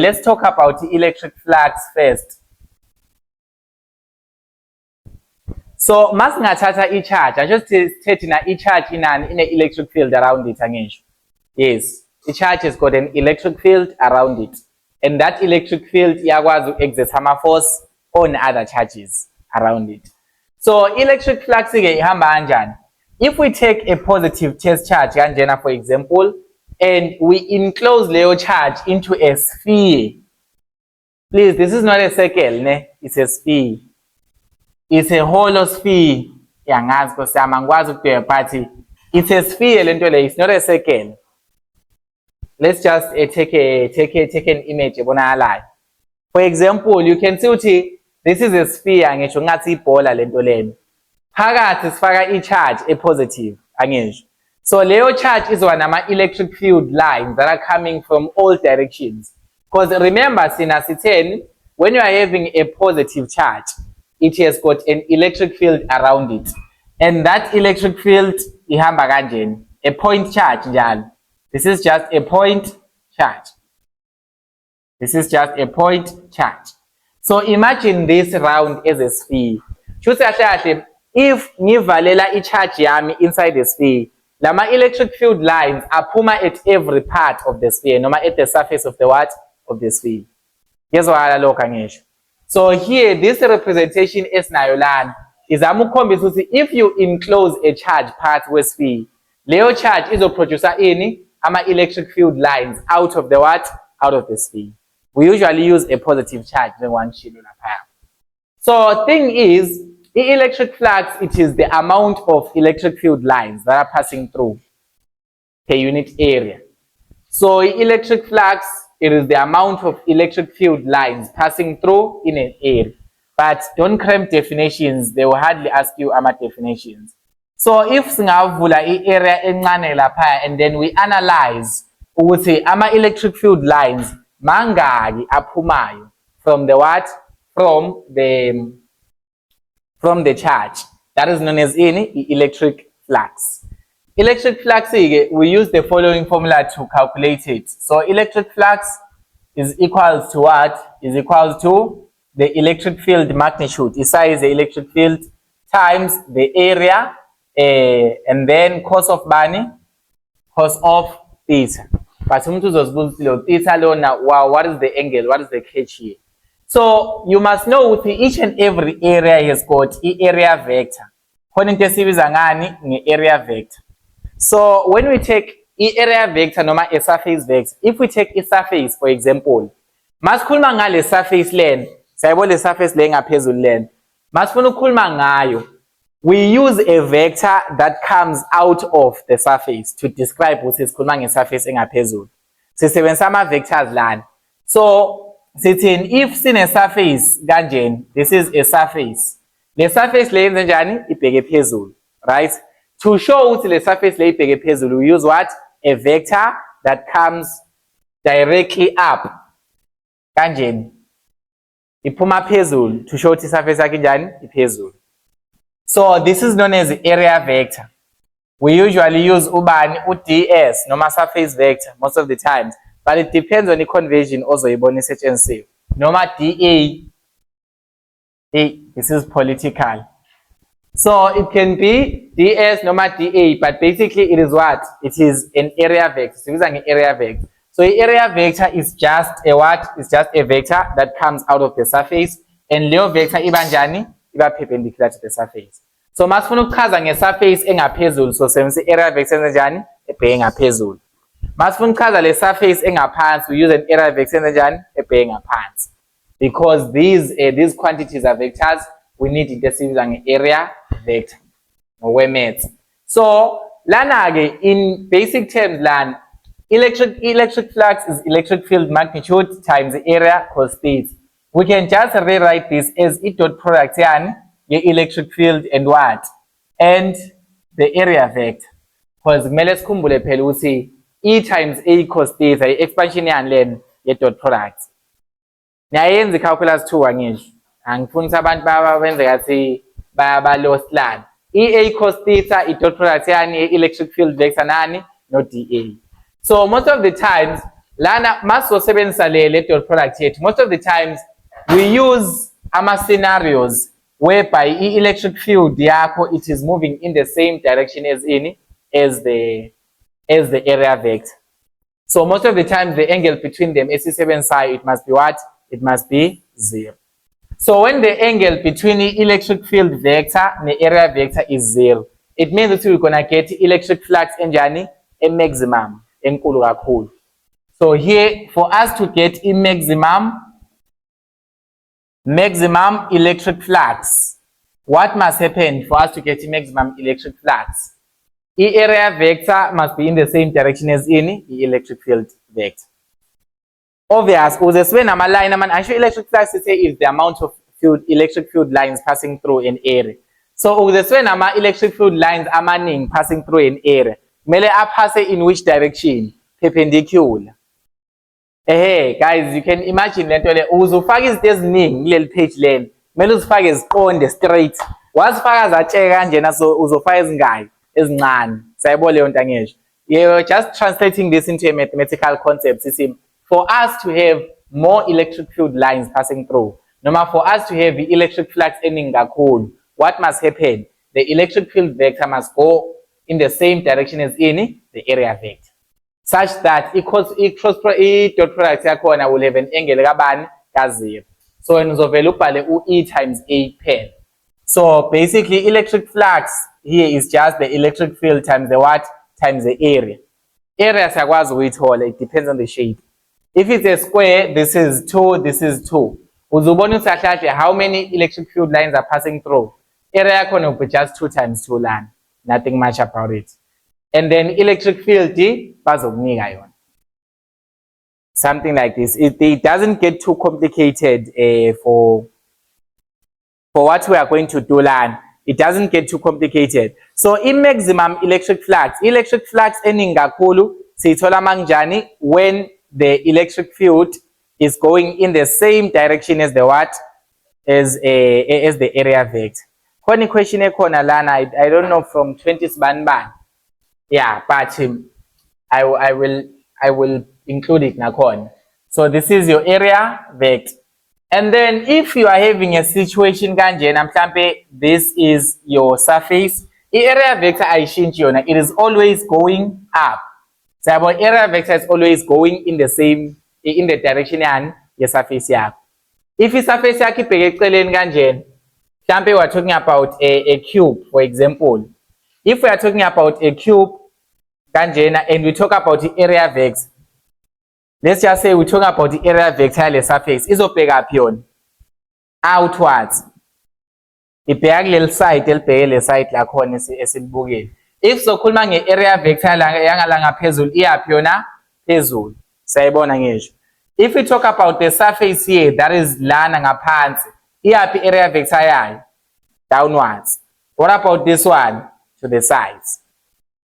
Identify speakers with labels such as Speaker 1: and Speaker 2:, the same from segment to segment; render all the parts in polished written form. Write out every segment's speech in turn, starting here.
Speaker 1: Let's talk about the electric flux first. So masingathatha i-charge, I just sithethe na i-charge inani ine-electric field around it angisho. Yes, i-charge has got an electric field around it, and that electric field iyakwazi uku-exert ama-force on other charges around it. So electric flux ke ihamba kanjani? If we take a positive test charge kanjena for example, and we enclose leyo charge into a sphere. Please, this is not a circle, ne? It's a sphere. It's a hollow sphere. Yangazi Nkosi yami angikwazi ukudweba but it's a sphere lento le, it's not a circle. Let's just take an image ebonakalayo. For example, you can see ukuthi this is a sphere angisho ngathi ibhola lento lena. Phakathi sifaka i-charge e-positive angisho. So leyo charge is one ama-electric field lines that are coming from all directions. Because remember, sina sitheni, when you are having a positive charge, it has got an electric field around it. And that electric field ihamba kanjeni, a point charge njalo. This is just a point charge. This is just a point charge. So imagine this round as a sphere. Shuthi if ngivalela i-charge yami inside the sphere, lama electric field lines aphuma at every part of the sphere, noma at the surface of the what? Of the sphere. Yezwakala lokho angisho. So here, this representation esinayo lana izama ukukhombisa ukuthi if you enclose a charge part we-sphere, leyo charge izoproduce ini? Ama-electric field lines out of the what? Out of the sphere. We usually use a positive charge njengoba ngishilo laphaya. So thing is, the electric flux, it is the amount of electric field lines that are passing through per unit area. So electric flux, it is the amount of electric field lines passing through in an area. But don't cramp definitions, they will hardly ask you ama definitions. So if singavula i-area encane laphaya and then we analyze ukuthi ama electric field lines mangaki aphumayo from the what? From the charge. That is known as electric flux. Electric flux, we use the following formula to calculate it. So electric flux is equals to what? Is equals to the electric field magnitude. Is the electric field times the area and then cos of bani, cos of theta. But theta lona, wow, what is the angle? What is the catch here? So you must know that each and every area has got area vector. Area vector. So when we take area vector noma a surface vector, if we take a surface for example, masikhuluma ngale surface length, sayibona le surface le ngaphezulu lena. Masifuna ukukhuluma ngayo, we use a vector that comes out of the surface to describe ukuthi sikhuluma ngesurface engaphezulu. Sisebenzisa ama vectors lana. So sithin if sine surface kanjeni, this is a surface. Le surface le yenze njani? Ibheke phezulu, right? To show ukuthi le surface le ibheke phezulu, we use what? A vector that comes directly up. Kanjeni. Iphuma phezulu to show ukuthi surface yakhe njani? Iphezulu. So this is known as the area vector. We usually use ubani uds noma surface vector most of the times, but it depends on the conversion also ibona isetshenzisiwe. Noma dA. This is political. So it can be ds noma dA, but basically it is what? It is an area vector. So it's an area vector. So the area vector is just a what? It's just a vector that comes out of the surface, and leyo vector iba njani? Iba perpendicular to the surface. So masifuna ukuchaza ngesurface engaphezulu, so sebenzisa area vector enze njani? Ebheke ngaphezulu. Masifuna ukuchaza le surface engaphansi, we use an area vector enze njani? Ebheke ngaphansi. Because these quantities are vectors, we need into esibiza nge-area vector ngokwe-maths. So lana ke in basic terms lana, electric flux is electric field magnitude times the area cos theta. We can just rewrite this as a dot product yani, the electric field and what? And the area vector. Because kumele sikhumbule phela ukuthi E times A cos theta i-expansion yani lena ye dot product. Niyayenza i-calculus 2 angisho. Angifuni ukuthi abantu benze ngathi ba-lost lana. EA cos theta i-dot product yani electric field vector nani? No dA. So most of the times Lana masosebenzisa le dot product yethu, most of the times we use scenarios whereby electric field yakho it is moving in the same direction as the area vector. So most of the time the angle between them esisebenzisa it must be what? It must be 0. So when the angle between the electric field vector and the area vector is 0, it means that we're gonna get electric flux enjani a maximum enkulu kakhulu. So here for us to get a maximum electric flux, what must happen for us to get a maximum electric flux? The area vector must be in the same direction as the electric field vector. Obvious, when I'm a line, actually electric flux is the amount of electric field lines passing through an area. So when I'm electric field lines passing through an area, mele pass in which direction? Perpendicular. Hey guys, you can imagine that uzofaka izinto eziningi kuleli page leni, mele uzifake eziqonde straight. Wazifaka zatsheka kanjena so uzofaka ezingaki ezincane. Sayibona leyo nto angesho. You're just translating this into a mathematical concept. For us to have more electric field lines passing through, no matter for us to have the electric flux eningi kakhulu, what must happen? The electric field vector must go in the same direction as the area vector, such that dot product yakhona will have an angle kabani ka0. So when uzovela ubhale u-E times A pen. So basically electric flux here is just the electric field times the what? Times the area. Area siyakwazi ukuyithola, it depends on the shape. If it's a square, this is 2, this is 2. Uzobona usahlahle how many electric field lines are passing through. Area yakhona will be just 2 times 2 lana. Nothing much about it. And then electric field bazokunika yona. Something like this. It doesn't get too complicated for what we are going to do lana. It doesn't get too complicated. So in maximum electric flux eningi kakhulu siyithola manjani when the electric field is going in the same direction as the what? As the area vector. Khona question ekhona lana, I don't know from 20 sibani. Yeah, but I will include it nakhona. So this is your area vector. And then if you are having a situation kanjena mhlambe this is your surface, area vector ayishintshe yona, it is always going up. So our area vector is always going in the direction yani ye surface yakho. If the surface yakho ibheke eceleni kanjena, mhlambe we are talking about a cube for example. If we are talking about a cube kanjena and we talk about the area vector, let's just say we talk about the area vector yale surface, izobheka phi yona? Outwards. Ibheka kuleli side elibheke le side lakhona esilibukile. If sokhuluma nge-area vector yangala ngaphezulu iyaphi yona? Phezulu. Sayibona ngisho. If we talk about the surface here, that is lana ngaphansi, iyaphi area vector yayo? Downwards. What about this one? To the sides.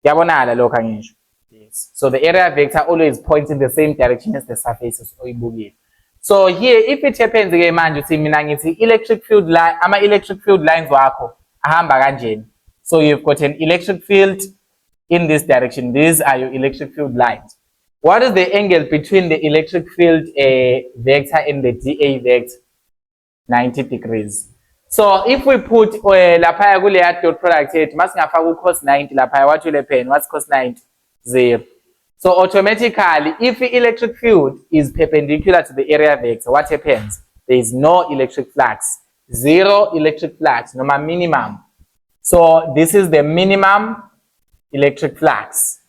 Speaker 1: Yabonala lokho ngisho. Yes. So the area vector always points in the same direction as the surfaces oyibukile. So here if it happens ke manje uthi mina ngithi electric field line electric field lines wakho ahamba kanjeni. So you've got an electric field in this direction. These are your electric field lines. What is the angle between the electric field vector and the dA vector? 90 degrees. So if we put laphaya kuleya dot product yethu masingafaka cos 90 laphaya, what will happen? What's cos 90? 0. So automatically if the electric field is perpendicular to the area vector, what happens? There is no electric flux. 0 electric flux, no minimum. So this is the minimum electric flux.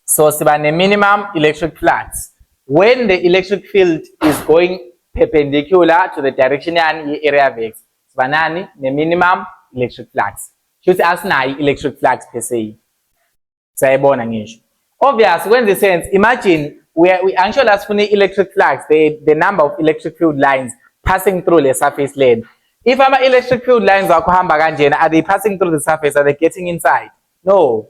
Speaker 1: So siba ne minimum electric flux. When the electric field is going perpendicular to the direction yani area vector, siba nani ne minimum electric flux. Shuthi asinayo electric flux per se. Sayibona ngisho. Obviously when the sense, imagine we actually asifuna electric flux, the number of electric field lines passing through the surface lane. If our electric field lines are they passing through the surface? Are they getting inside? No.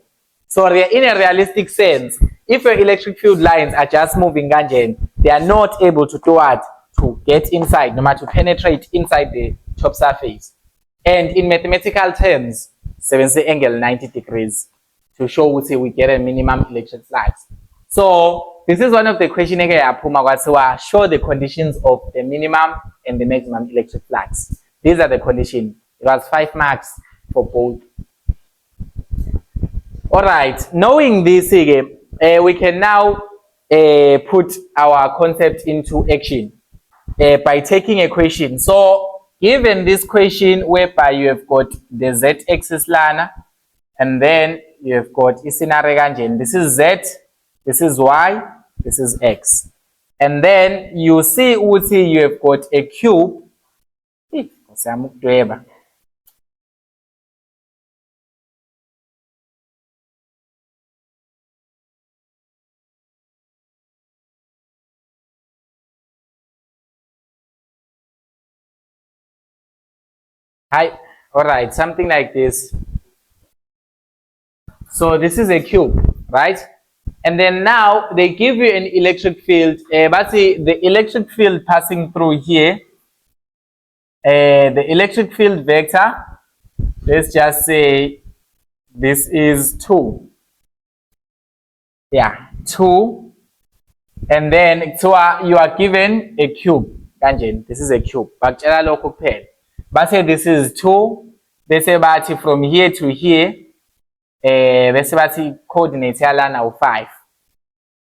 Speaker 1: So in a realistic sense, if your electric field lines are just moving ganjen, they are not able to do what? To get inside, no matter to penetrate inside the top surface. And in mathematical terms, 70 angle 90 degrees to show we get a minimum electric flux. So this is one of the questions here. Show the conditions of the minimum and the maximum electric flux. These are the conditions. It was 5 marks for both. Alright, knowing this, we can now put our concept into action by taking a question. So given this question whereby you have got the z-axis lana and then you have got isinare kanjeni. This is z, this is y, this is x. And then you see you have got a cube. Hi, alright, something like this. So this is a cube, right? And then now they give you an electric field. But see, the electric field passing through here, the electric field vector, let's just say this is 2. Yeah, 2. And then so you are given a cube. This is a cube. But say this is 2. They say about from here to here. They say about coordinates now 5.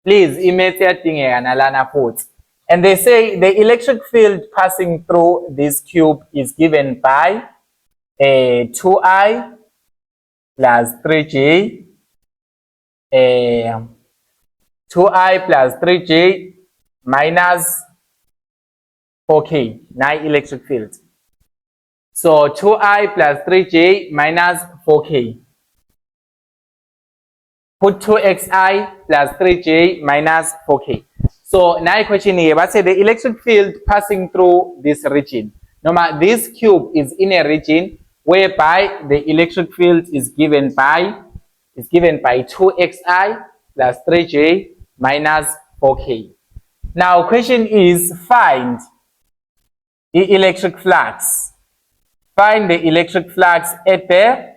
Speaker 1: Please image that thing and alana put. And they say the electric field passing through this cube is given by 2I plus 3J. 2I plus 3J minus 4K, 9 electric field. So 2I plus 3J minus 4K. Put 2xi plus 3j minus 4k. So now question here, but say the electric field passing through this region. Now this cube is in a region whereby the electric field is given by 2xi plus 3j minus 4k. Now question is find the electric flux. Find the electric flux at the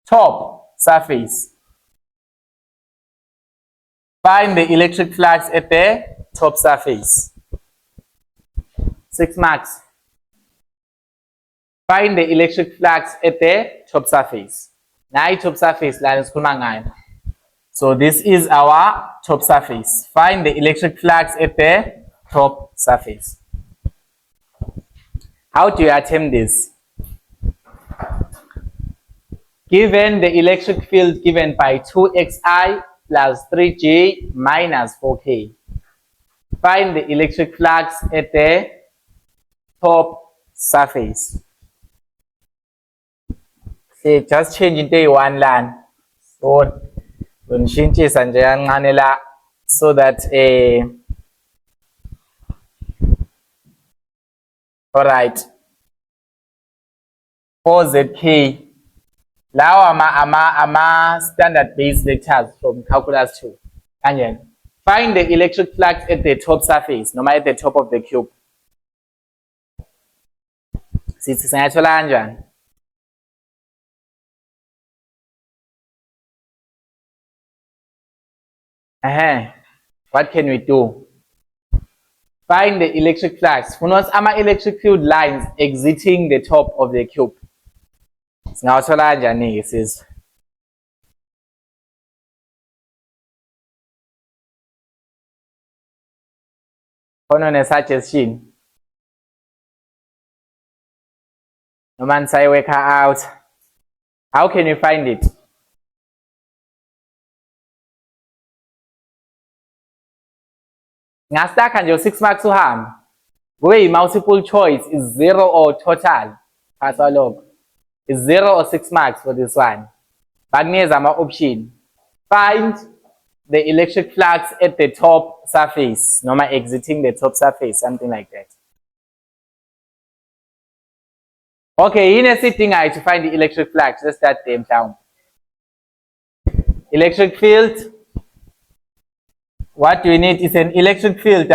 Speaker 1: top surface. Find the electric flux at the top surface. 6 marks. Find the electric flux at the top surface. Now top surface so this is our top surface. Find the electric flux at the top surface. How do you attempt this? Given the electric field given by 2xi plus 3j minus 4k. Find the electric flux at the top surface. See, just change into one line. So, so that alright. 4zk. Now ama standard base vectors from calculus 2. And find the electric flux at the top surface, no matter at the top of the cube. What can we do? Find the electric flux. For us, electric field lines exiting the top of the cube. Singawathola kanjani sis? Khona suggestion. No man say work her out. How can you find it? Ngastaka nje 6 marks uhamba. Kube multiple choice is 0 or total. Pass log. Is 0 or 6 marks for this one. But here's my option. Find the electric flux at the top surface. No matter exiting the top surface, something like that. Okay, in a sitting eye to find the electric flux, let's start them down. Electric field. What we need is an electric field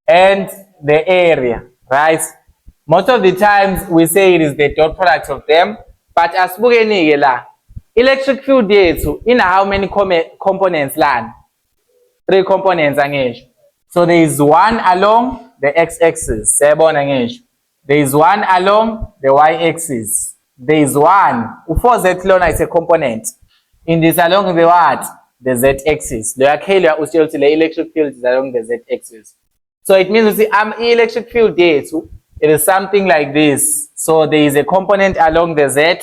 Speaker 1: and the area, right? Most of the times we say it is the dot product of them, but as electric field in how many components land? 3 components angisho. So there is one along the x-axis. Sayabona ngisho. There is one along the y-axis. There is one. U4z lona is a component. In this along the what? The z-axis. The electric field is along the z-axis. So it means you see, electric field there. So it is something like this. So there is a component along the z.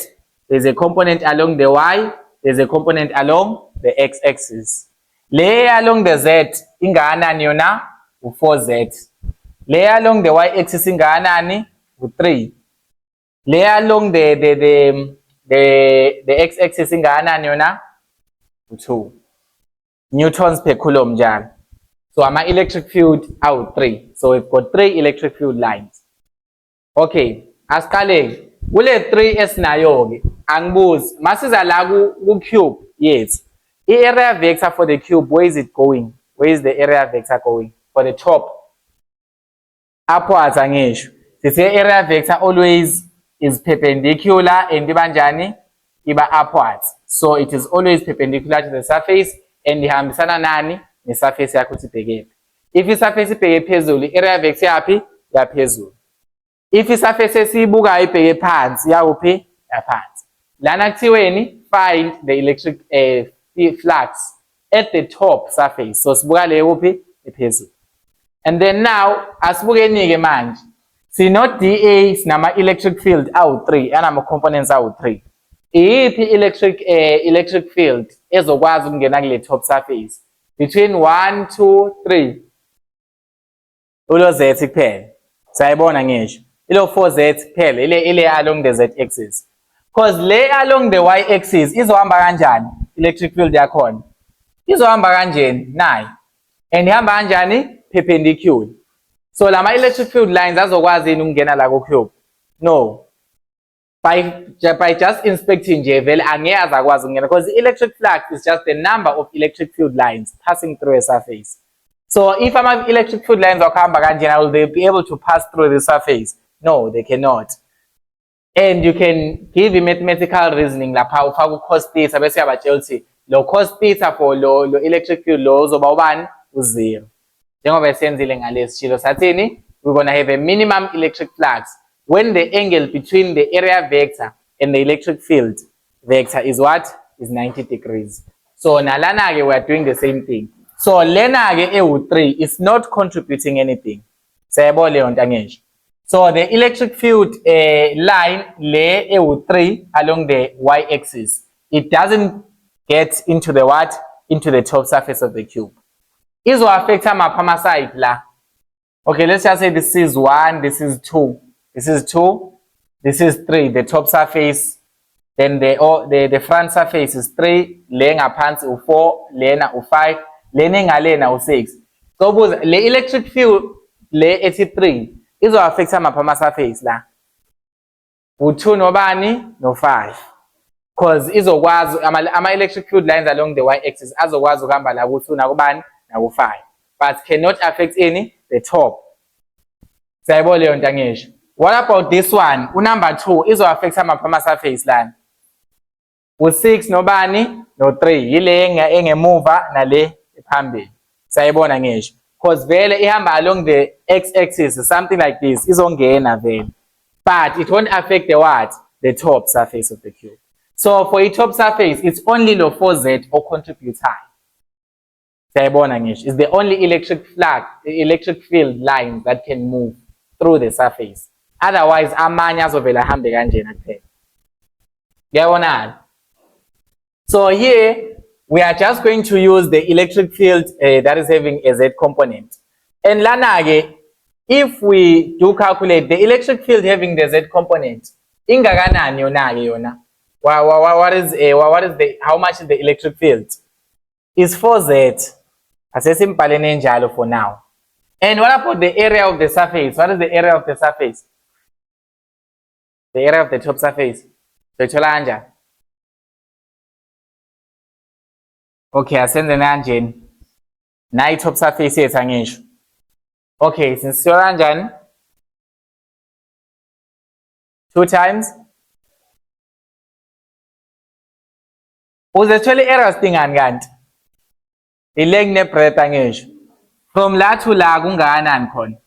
Speaker 1: There is a component along the y. There is a component along the x-axis. Layer along the z ingakanani yona u4z. Layer along the y-axis ingakanani u3. Layer along the x-axis ingakanani yona u2 newtons per coulomb njalo. So ama-electric field awu-3. So we've got 3 electric field lines. Okay, asiqaleke. Kule 3 esinayo-ke, angibuzi. Masiza la ku-cube, yes. I-area vector for the cube, where is it going? Where is the area vector going? For the top. Upwards angisho. Sithi area vector always is perpendicular and ibanjani? Iba upwards. So it is always perpendicular to the surface and ihambisana nani? Ne-surface yakho ukuthi ibheke. If i-surface ibheke phezulu, i-area vector yaphi? Yaphezulu. If i-surface esiyibukayo ibheke phansi, yakuphi? Yaphansi. Lana kuthiweni find the electric flux at the top surface. So sibuka le kuphi? Ephezulu. And then now asibukeni-ke manje. Sino dA sinama electric field awu-3, anama components awu-3. Iyiphi electric field ezokwazi ukungena kule top surface? Between 1, 2, 3. Ulo z kuphela. Sayibona ngisho. Ilo 4z kuphela, ile along the z-axis. Because le along the y-axis izohamba kanjani? Electric field yakhona. Izohamba kanjani? Nayi. And ihamba kanjani? Perpendicular. So lama electric field lines azokwazi yini ukungena la ku-cube? No. By just inspecting nje vele angeke azakwazi ukungena because the electric flux is just the number of electric field lines passing through a surface. So if electric field lines wakuhamba kanjena, will they be able to pass through the surface? No, they cannot. And you can give a mathematical reasoning lapha ufaka cos theta bese yabatshela ukuthi lo cos theta for lo electric field lo uzoba ubani? U0. Njengoba esenzile ngalesi chilo sathini, we're going to have a minimum electric flux when the angle between the area vector and the electric field vector is what? Is 90 degrees. So nalana we are doing the same thing. So lena EU3 is not contributing anything. Sayabo leyo nto angisho. So the electric field line le EU3 along the y-axis, it doesn't get into the what? Into the top surface of the cube. Izo affect ama side la. Okay, let's just say this is 1, this is 2. This is 2, this is 3, the top surface. Then the front surface is 3, le ngaphansi u4, lena u5, lena ngalena u6. So buza le electric field le ethi 3 izo affect ama surface la. U2 nobani no5. Because izokwazi ama electric field lines along the y-axis azokwazi ukuhamba la ku2 nakubani naku5. But cannot affect the top. Sayibona leyo nto angisho. What about this one? Number 2 izo affect ama surface lana. U6 nobani no3 yile engemuva nale ephambili. Sayibona ngisho. Because vele ihamba along the x-axis, something like this, izongena vele. But it won't affect the what? The top surface of the cube. So for a top surface, it's only the 4z or contributes high. Sayibona ngisho. It's the only electric field line that can move through the surface. Otherwise, amanye azovela hambe kanjena kuphela. Ngiyabonana? So here, we are just going to use the electric field that is having a z component. And lana if we do calculate the electric field having the z component, ingakanani yona? How much is the electric field? Is 4z. Asesimbhaleni njalo for now. And what about the area of the surface? What is the area of the surface? The area of the top surface. Okay, asenze kanjeni. Nayi top surface yethu angisho. Okay, since sithola kanjani? 2 times. Uzethwele areas tingani kanti? ile kune-breadth angisho. From la to la kungakanani khona?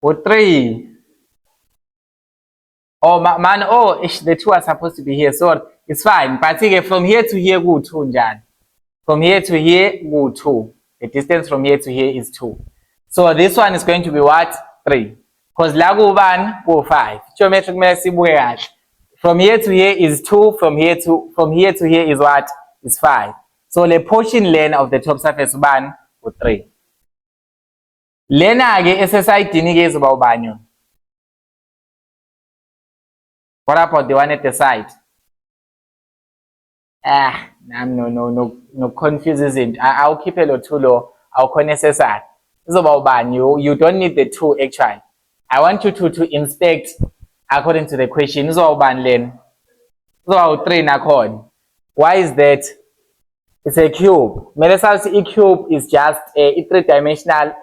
Speaker 1: U-3. Oh man, oh the 2 are supposed to be here, so it's fine. But from here to here ku-2 njani? From here to here ku-2. The distance from here to here is 2. So this one is going to be what? 3. Because la ku-1 ku-5. Geometry kumele sibuke kahle. From here to here is 2. From here to here is what? Is 5. So the portion length of the top surface ubani? U-3. Lena ke esesayidini ke izoba ubani yona? What about the one at the side? No confuses it. I'll keep a lot too low. I'll necessary. Izoba ubani? You don't need the 2 actually. I want you to inspect according to the question. Izoba ubani lena? Izoba u-3 nakhona. Why is that? It's a cube. A cube is just a 3-dimensional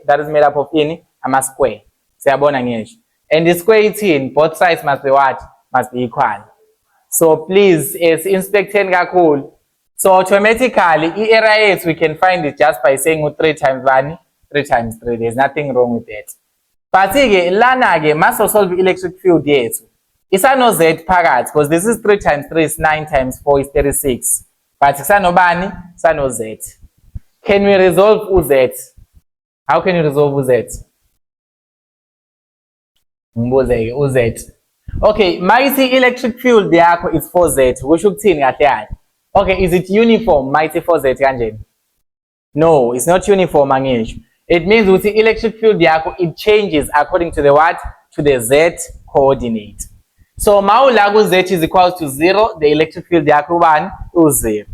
Speaker 1: that is made up of a square. Siyabona ngisho. And the square ithini, both sides must be what? Must be equal. So please, it's inspecting kakhulu. So automatically, area we can find it just by saying 3 times 1, 3 times 3. There's nothing wrong with that. But lana ke must solve electric field yethu. Isano z phakathi because this is 3 times 3 is 9 times 4 is 36. But sanobani, sano z. Can we resolve uz? How can you resolve uz? Mbuze uz. Okay, mighty electric field yakho is 4z. Kusho ukuthini kahle kahle? Okay, is it uniform mighty 4z kanjeni? No, it's not uniform angisho. It means with the electric field yakho it changes according to the what? To the z coordinate. So mawula ku z is equals to 0, the electric field yakho ubani? U0.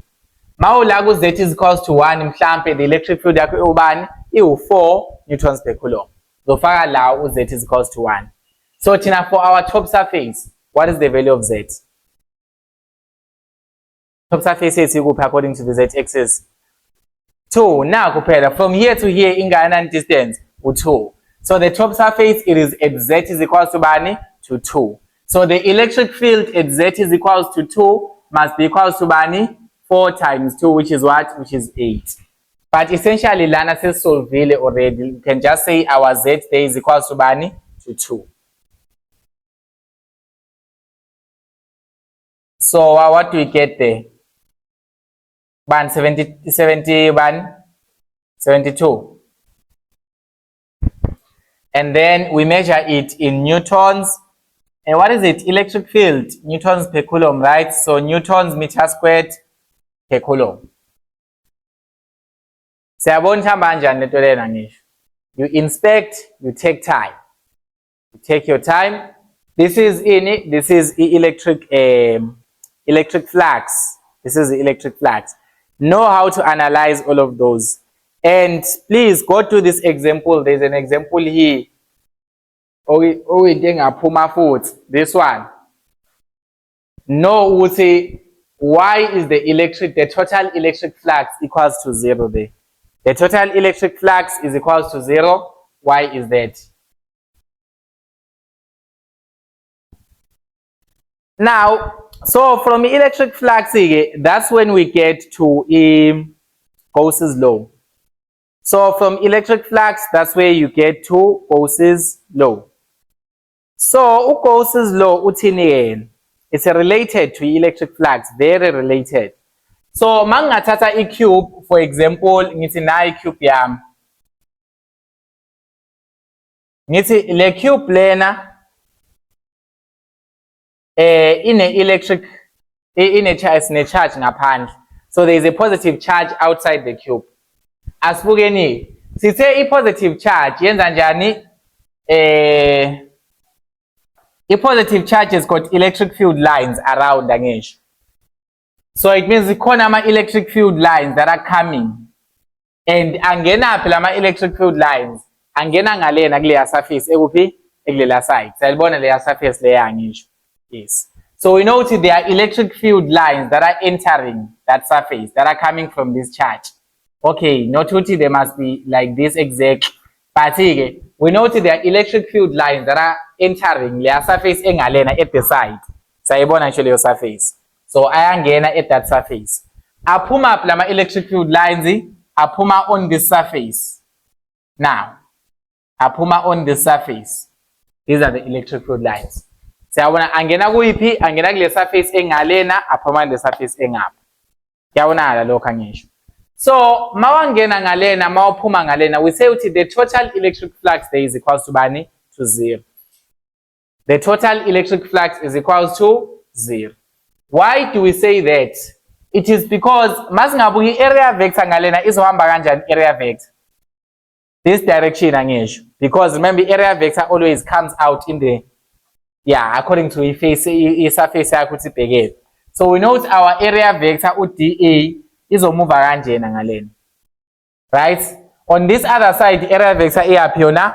Speaker 1: Mawula ku z is equals to 1, mhlampe the electric field yakho ubani? I-4 newtons per coulomb. Zofaka la u-z is equals to 1. So tina for our top surface, what is the value of z? Top surface is according to the z-axis. 2. Now kuphela from here to here ingakanani distance? U2. So the top surface it is at z is equals to bani? To 2. So the electric field at z is equals to 2 must be equals to bani? 4 times 2, which is what? Which is 8. But essentially lana says solvile already. You can just say our z there is equals to bani? To 2. So what do we get there? 72. And then we measure it in newtons. And what is it? Electric field, newtons per coulomb, right? So newtons meter squared per coulomb. You inspect, you take time. You take your time. This is electric flux. This is the electric flux. Know how to analyze all of those. And please go to this example. There's an example here. This one. Know why is the total electric flux equals to 0 there? The total electric flux is equals to 0. Why is that? Now, so from electric flux, that's when we get to Gauss's law. So from electric flux, that's where you get to Gauss's law. So Gauss's law, it's related to electric flux, very related. So mangatata a cube, for example, ngithi na cube yam. Ngithi le cube lena in a charge ngaphandle. So there is a positive charge outside the cube. Asibukeni, sithe a positive charge yenza njani? A positive charge has got electric field lines around angisho. So it means ikhona ama electric field lines that are coming. And angena phi lama electric field lines? Angena ngalena kuleya surface ekuphi? Ekulela side. Sayibona leya surface leya ngisho. Yes. So we know there are electric field lines that are entering that surface, that are coming from this charge. Okay, not uti they must be like this exact. But we know there are electric field lines that are entering the surface engalena at the side. Sayibona actually your surface. So ayangena at that surface. Aphuma up lama electric field lines, aphuma on this surface. Now, aphuma on this surface. These are the electric field lines. Siyabona angena kuyiphi? Angena kule surface engalena, aphuma le surface engapha. Kuyabonakala lokho angisho. So, mawangena ngalena, mawuphuma ngalena, we say the total electric flux there is equals to bani? To 0. The total electric flux is equals to 0. Why do we say that? It is because masingabuki area vector ngalena izohamba kanjani area vector? This direction angisho. Because remember area vector always comes out in the according to surface yakho uthi ibhekele. So we know our area vector uDA izomove kanjena ngalena. Right? On this other side area vector iyaphi yona?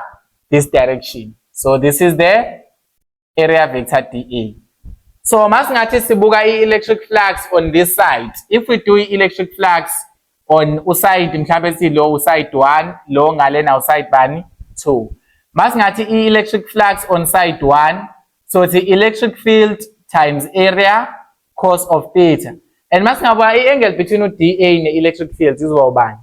Speaker 1: This direction. So this is the area vector dA. So masingathi sibuka electric flux on this side. If we do electric flux on uside mhlambe si lo uside 1, lo ngalena uside bani 2. Masingathi electric flux on side 1, so the electric field times area cos of theta. And masingabuka i-angle between dA ne electric field izobani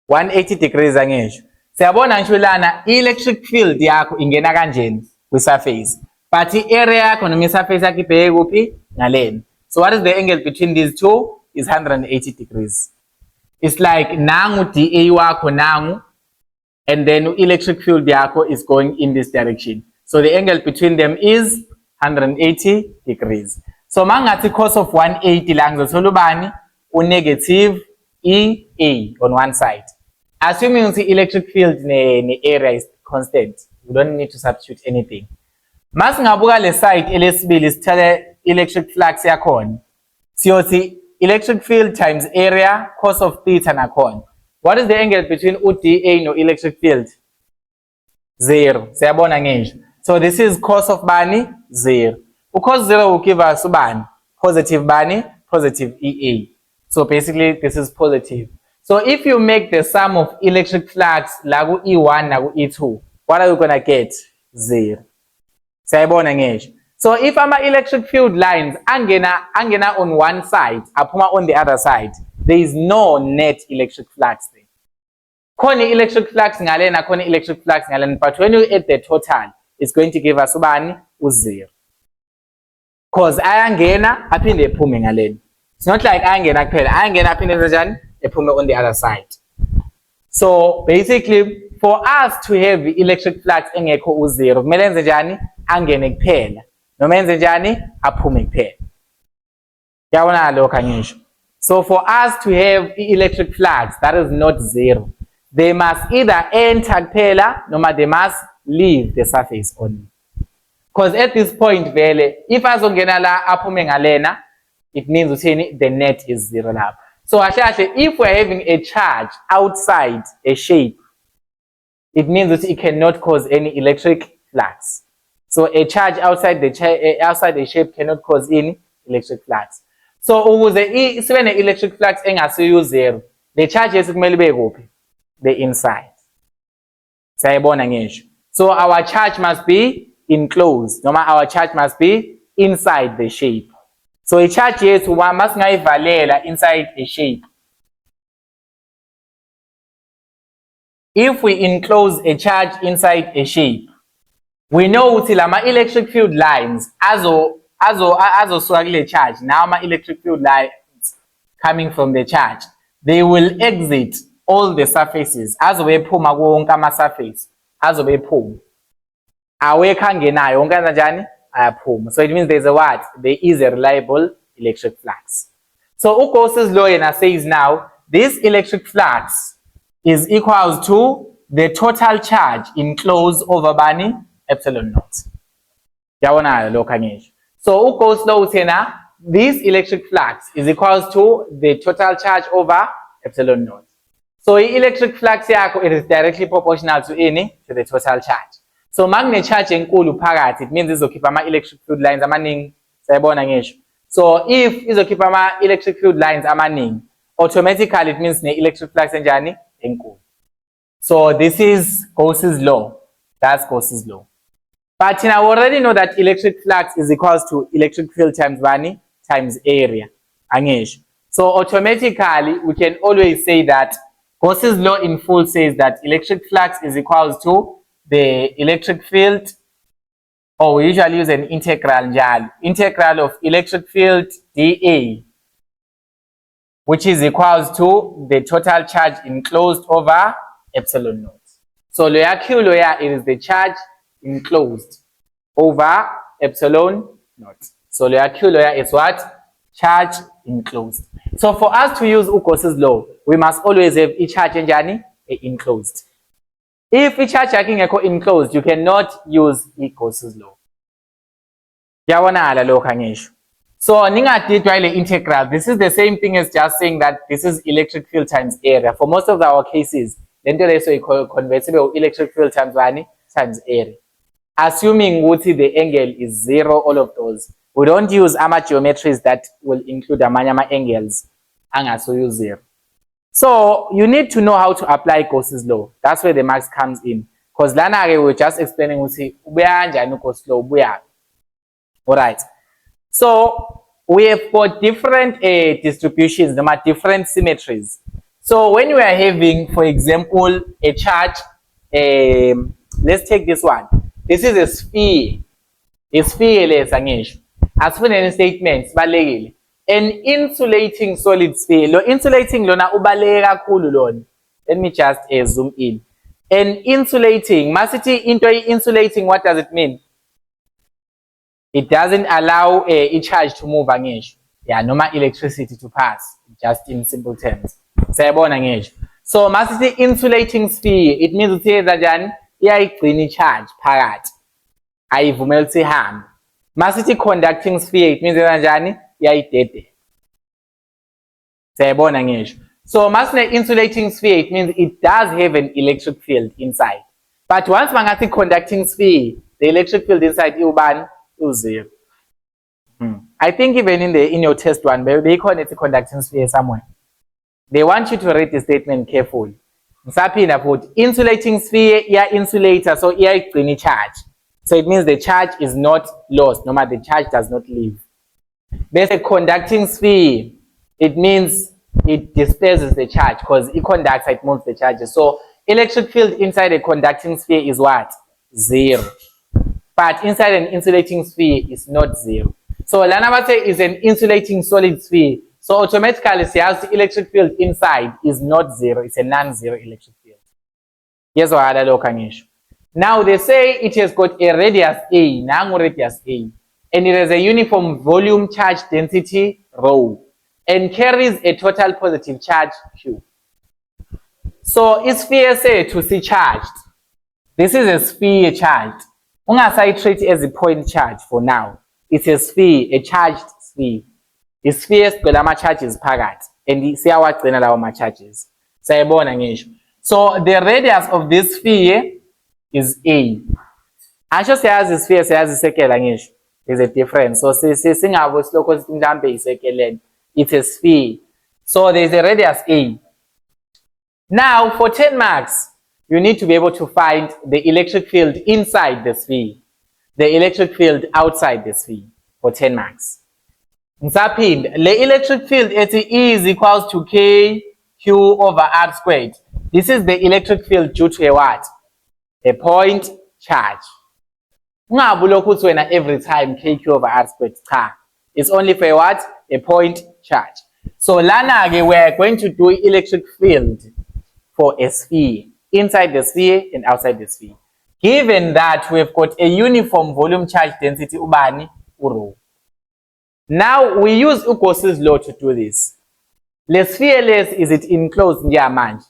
Speaker 1: 180 degrees angisho. Siyabona ngisho lana electric field yakho ingena kanjeni kwi surface. But i-area yakho noma i-surface yakho ibheke kuphi ngalena. So what is the angle between these two? Is 180 degrees. It's like nangu dA wakho nangu, and then electric field yakho is going in this direction. So the angle between them is 180 degrees. So mangathi cos of 180 la ngizothola ubani u-negative EA on one side. Assuming the electric field ne area is constant, we don't need to substitute anything. Masingabuka le side elesibili sithele electric flux yakhona. Siyothi electric field times area cos of theta nakhona. What is the angle between uDA no electric field? 0. Siyabona ngisho. So this is cos of bani 0. Cos 0 will give us bani positive bani positive EA. So basically this is positive. So if you make the sum of electric flux lagu E1 lagu E2, what are you gonna get? 0. Siyabona ngisho. So if ama electric field lines angena on one side, aphuma on the other side, there is no net electric flux there. Khona electric flux ngalena, khona electric flux ngalena, but when you add the total, it's going to give us ubani u0. Cause ayangena aphinde ephume ngalena. It's not like ayangena kuphela, ayangena aphinde kanjani ephume on the other side. So basically for us to have the electric flux engekho u0, kumele enze njani? Angene kuphela. Noma enze njani? Aphume kuphela. Yabona lokho angisho. So for us to have electric flux that is not 0, they must either enter kuphela noma they must leave the surface only. Because at this point vele if azongena la aphume ngalena, it means uthini the net is 0 lapho. So if we're having a charge outside a shape, it means that it cannot cause any electric flux. So a charge outside the shape cannot cause any electric flux. So ukuze sibe ne electric flux engasiyo 0, the charges kumele ibe kuphi? The inside. Sayibona ngisho. So our charge must be enclosed, noma our charge must be inside the shape. So a charge yethu masingayivalela inside a shape. If we enclose a charge inside a shape, we know ukuthi lama electric field lines azosuka kule charge. Now my electric field lines coming from the charge, they will exit all the surfaces. Azobephuma wonke ama surface, azobephuma. Awekho angenayo wonke kanjani? Ayaphuma. So it means there's a what? There is a reliable electric flux. So Gauss's law yena says now this electric flux is equals to the total charge enclosed over bani epsilon naught. Yabona lokho angisho. So Gauss's law uthi yena this electric flux is equals to the total charge over epsilon naught. So electric flux yakho it is directly proportional to any to the total charge. So magne charge enkulu phakathi, it means izokhipha ama electric field lines amaningi. Sayibona ngisho. So if izokhipha ama electric field lines amaningi, automatically it means ne electric flux enjani enkulu. So this is Gauss's law. That's Gauss's law. But now we already know that electric flux is equals to electric field times bani times area. Angisho. So automatically we can always say that Gauss's law in full says that electric flux is equals to the electric field, or we usually use an integral njalo. Integral of electric field dA, which is equals to the total charge enclosed over epsilon naught. So loya Q loya, it is the charge enclosed over epsilon naught. So loya Q loya is what? Charge enclosed. So for us to use Gauss's law, we must always have each charge enclosed. If each charge is enclosed, you cannot use Gauss's law. So ningadidwa integral. This is the same thing as just saying that this is electric field times area. For most of our cases, then they convertible electric field times area. Assuming the angle is 0, all of those. We don't use geometries that will include amanyama angles. Use 0. So you need to know how to apply Gauss's law. That's where the max comes in. Because lana we're just explaining Gauss's law. Alright. So we have got different distributions, different symmetries. So when we are having, for example, a charge, let's take this one. This is a sphere. A sphere, as for any statements, an insulating solid sphere. Lo insulating lona ubaleka kakhulu lona. Let me just zoom in. An insulating, masiti into insulating, what does it mean? It doesn't allow a charge to move angisho. Yeah, no more electricity to pass, just in simple terms. So masiti insulating sphere, it means that iyayigcina charge phakathi. Ayivumela ukuthi ihambe. Masiti conducting sphere, it means that iyayidede. Sayabona ngisho. So masine insulating sphere, it means it does have an electric field inside. But once mangathi conducting sphere, the electric field inside is 0. I think even in your test one, they call it a conducting sphere somewhere. They want you to read the statement carefully. Insulating sphere, insulator, so iyayigcina charge. So it means the charge is not lost, no matter the charge does not leave. There's a conducting sphere. It means it displaces the charge because it conducts, it moves the charges. So electric field inside a conducting sphere is what? 0. But inside an insulating sphere is not 0. So Lanabate is an insulating solid sphere. So automatically the electric field inside is not 0. It's a non-zero electric field. Yes, or other lokangisho. Now they say it has got a radius A, nangu radius A, and it has a uniform volume charge density rho, and carries a total positive charge Q. So is sphere say to see charged? This is a sphere charged. Ungasai treat it as a point charge for now. It's a sphere, a charged sphere. The sphere is charges pagat, and the see our charges. So the radius of this sphere is A. I just say as the sphere says the second language. There's a difference. So it's a sphere. So there's a radius A. Now for 10 marks, you need to be able to find the electric field inside the sphere, the electric field outside the sphere for 10 marks. The electric field at E is equals to KQ over R squared. This is the electric field due to a what? A point charge. Every time KQ over R squared. It's only for a what? A point charge. So lana we're going to do electric field for a sphere, inside the sphere and outside the sphere. Given that we've got a uniform volume charge density ubani rho. Now we use Gauss's law to do this. The sphereless, is it enclosed near manj?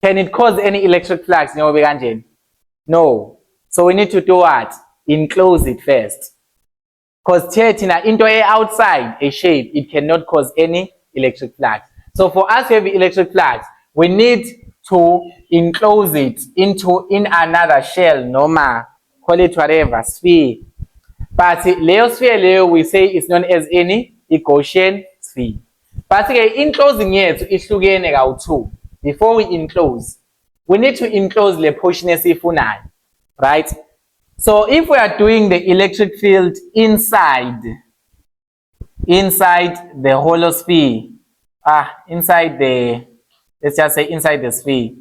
Speaker 1: Can it cause any electric flux? No. So we need to do what? Enclose it first. Because into a outside a shape, it cannot cause any electric flux. So for us to have electric flux, we need to enclose it in another shell, normal, call it whatever, sphere. But Leo sphere, we say is known as any Gaussian sphere. But enclosing it is two. Before we enclose, we need to enclose the portion right? So if we are doing the electric field inside the hollow sphere, let's just say inside the sphere.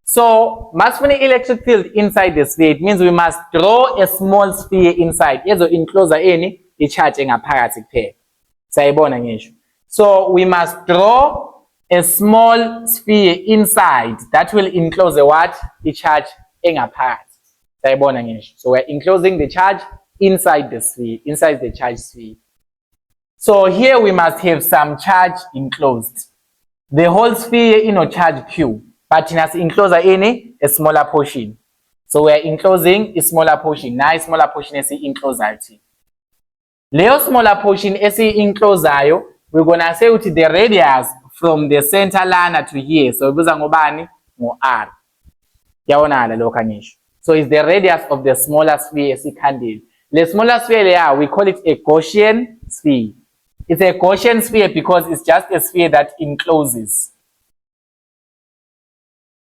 Speaker 1: So must find electric field inside the sphere. It means we must draw a small sphere inside. Yezo enclosure any i-charge engaphakathi kuphela. Sayibona ngisho. So we must draw a small sphere inside that will enclose a what? I-charge engaphakathi. Sayibona ngisho. So we're enclosing the charge inside the sphere, inside the charge sphere. So here we must have some charge enclosed. The whole sphere charge Q. But in us enclosure a smaller portion. So we are enclosing a smaller portion. Now a smaller portion is enclosure. Leo smaller portion is enclosure. We're gonna say with the radius from the center line to here. So we ngobani ngo R. Yawona lokho ngisho. So it's the radius of the smaller sphere esikhandile. The smaller sphere we call it a Gaussian sphere. It's a Gaussian sphere because it's just a sphere that encloses.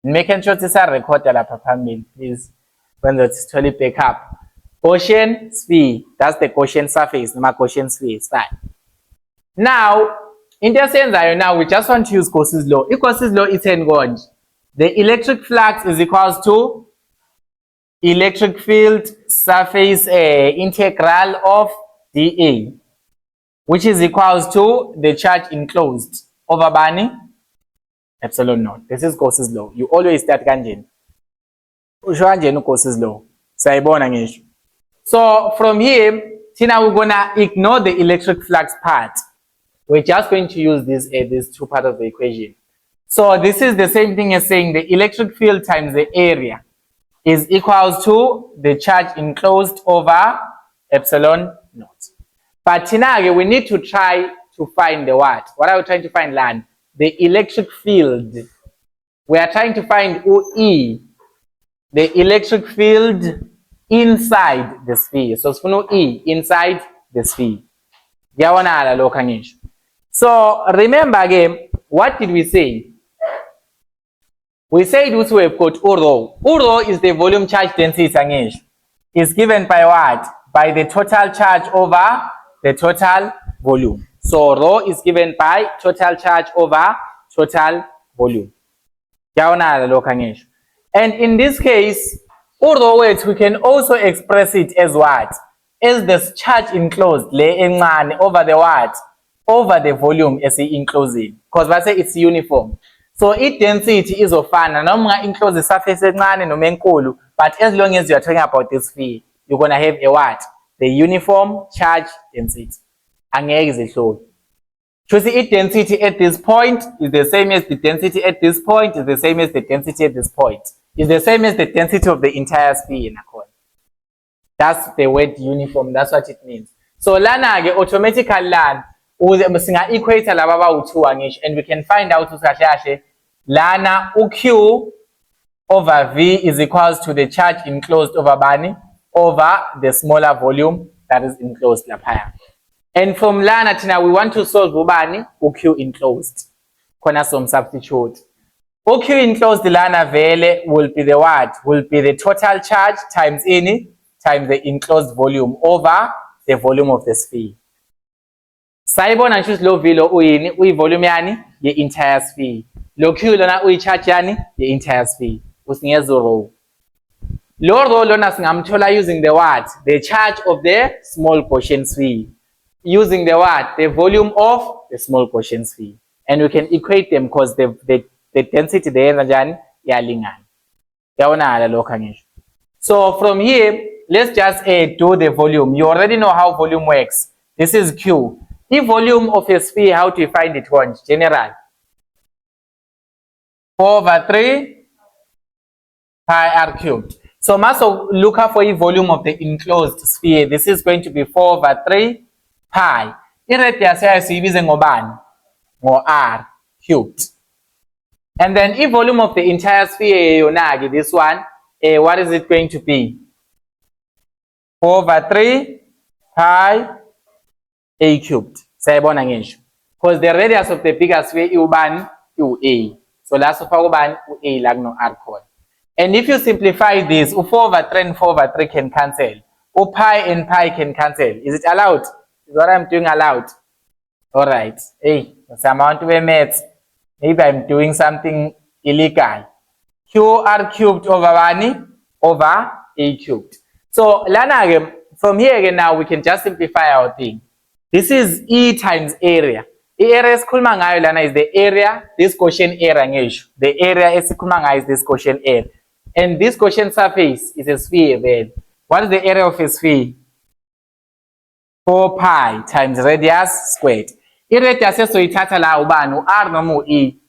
Speaker 1: Making sure this is recorded lapha phambili, please. When it's totally back up. Gaussian sphere, that's the Gaussian surface, noma Gaussian sphere, it's fine. Now, in the sense now we just want to use Gauss's law. If Gauss's law is konje, the electric flux is equals to electric field surface integral of dA, which is equals to the charge enclosed over bani epsilon naught. This is Gauss's law. You always start kanjeni. Usho kanjeni Gauss's law. Sayibona ngisho. So from here, Tina, we're gonna ignore the electric flux part. We're just going to use these two parts of the equation. So this is the same thing as saying the electric field times the area is equals to the charge enclosed over epsilon naught. But Tina, we need to try to find the what? What are we trying to find, Lan? The electric field. We are trying to find E, the electric field inside the sphere. So it's E inside the sphere. So remember again, what did we say? We said we have got ρ. ρ is the volume charge density. Is given by what? By the total charge over the total volume. So ρ is given by total charge over total volume. And in this case, we can also express it as what? As the charge enclosed over the what? Over the volume as enclosing. Because we say it's uniform. So its density is ofana. Noma enclose the surface but as long as you are talking about this sphere, you're gonna have a what? The uniform charge density. So see, its density at this point is the same as the density at this point, is the same as the density at this point. Is the same as the density of the entire sphere. That's the word uniform, that's what it means. So lana ke automatically lan singa equator laba u2 and we can find out ukuthi lana uq over v is equals to the charge enclosed over bani over the smaller volume that is enclosed lapha. And from lana tina we want to solve ubani uq enclosed. Khona some substitute. uq enclosed lana vele will be the what? Will be the total charge times any times the enclosed volume over the volume of the sphere. Sayibona choose low v lo uyini uyi volume yani ye entire sphere. Lo q lona uyi charge yani ye entire sphere. Usingezo rho. Lo rho lona singamthola using the what? The charge of the small Gaussian sphere. Using the what? The volume of the small Gaussian sphere. And we can equate them because the density there njani iyalingana. Yawona lokho ngisho. So from here, let's just do the volume. You already know how volume works. This is Q. The volume of a sphere, how do you find it one? General. 4/3 pi r cubed. So must look for the volume of the enclosed sphere. This is going to be 4/3 pi. I-radius is r cubed. And then the volume of the entire sphere, this one, what is it going to be? 4/3 pi a cubed. Because the radius of the bigger sphere is a. So last of all, a lagno r code. And if you simplify this, 4 over 3 and 4 over 3 can cancel. Pi and pi can cancel. Is it allowed? Is what I'm doing allowed? Alright. Hey, some amount of maths. Maybe I'm doing something illegal. QR cubed over 1 over A cubed. So, Lana again, from here again now we can just simplify our thing. This is E times area. The area is the area, this quotient area. The area is this quotient area. And this quotient surface is a sphere then. What is the area of a sphere? 4 pi times radius squared. I-radius esoyithatha la ubani u-r noma u-e?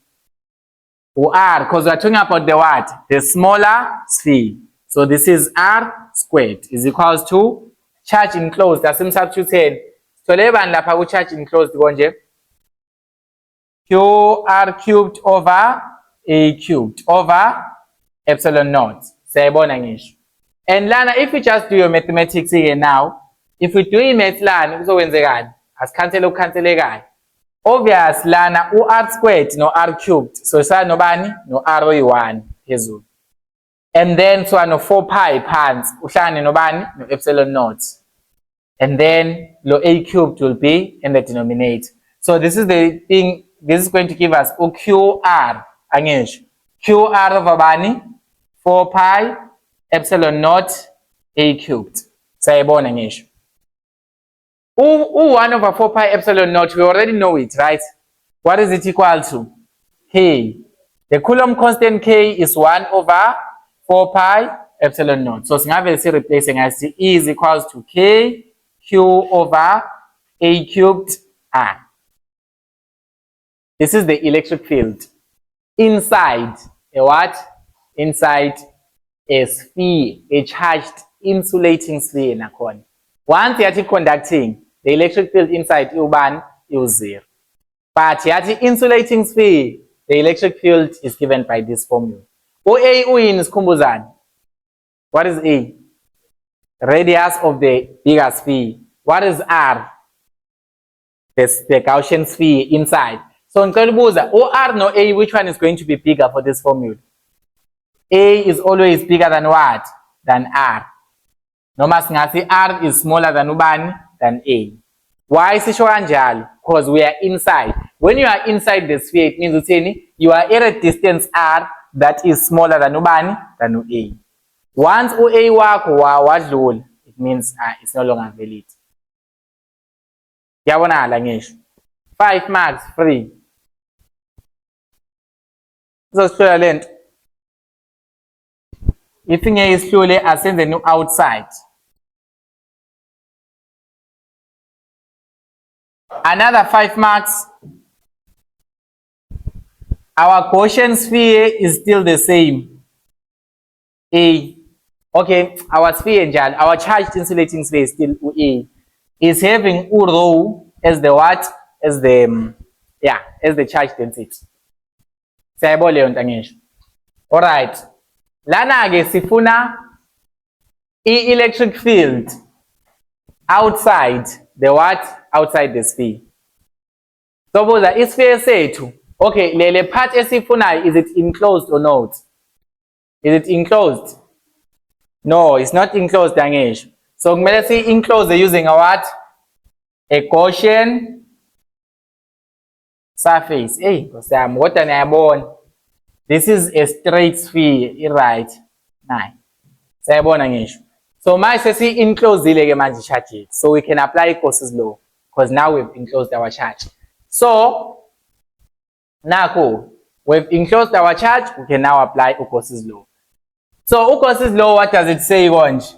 Speaker 1: U-r, because we are talking about the what? The smaller sphere. So this is r squared is equals to charge enclosed. Asimsubstituting. So lebani lapha ku-charge enclosed konje? QR cubed over A cubed over epsilon naught. Sayabona ngisho. And lana, if you just do your mathematics here now, if we do maths lana, kuzokwenzekani? Ascancel ukhancelekayo. Obvious lana u-r squared no r cubed. So sa nobani? No r oyi-1 phezulu. And then so no 4 pi phansi uhlangane nobani? No epsilon naught. And then lo A cubed will be in the denominator. So this is the thing. This is going to give us QR, angisho. QR over bani 4 pi epsilon naught A cubed. Sayabona ngisho. 1 over 4 pi epsilon naught, we already know it, right? What is it equal to? K. The Coulomb constant K is 1 over 4 pi epsilon naught. So singavele si replacing as E is equals to K Q over A cubed R. This is the electric field. Inside a what? Inside a sphere, a charged insulating sphere nakhona. Once yathi conducting, the electric field inside ubani is 0. But yathi insulating sphere, the electric field is given by this formula. OA uyini sikhumbuzani? What is A? Radius of the bigger sphere. What is R? The Gaussian sphere inside. So ngicela ukubuza, OR no A, which one is going to be bigger for this formula? A is always bigger than what? Than R. Noma singathi R is smaller than ubani? Than A. Why sisho kanjalo? Because we are inside. When you are inside the sphere, it means uthini? You are at a distance R that is smaller than ubani? Than A. Once A wakho wadlula, it means it's no longer valid. Yabonala ngisho. 5 marks free. Uzosihlola lento. If ngeke isihlule asenze no outside. Another 5 marks. Our Gaussian sphere is still the same. A. Okay, our sphere njalo, our charged insulating sphere is still A. Is having rho as the what? As the as the charge density. Sayabona leyo nto ngisho. Alright. Lana ke sifuna electric field outside the what? Outside the sphere. So buza isphere sethu. Okay, lele part esifunayo, is it enclosed or not? Is it enclosed? No, it's not enclosed ngisho. So kumele si enclose using a what? A Gaussian surface. Hey, Nkosiyami, kodwa niyabona. This is a straight sphere, right? Nayi. Sayabona ngisho. So manje sesi enclosile ke manje charge. So we can apply Gauss's law because now we've enclosed our charge. So nakho, we've enclosed our charge, we can now apply Gauss's law. So Gauss's law, what does it say konje?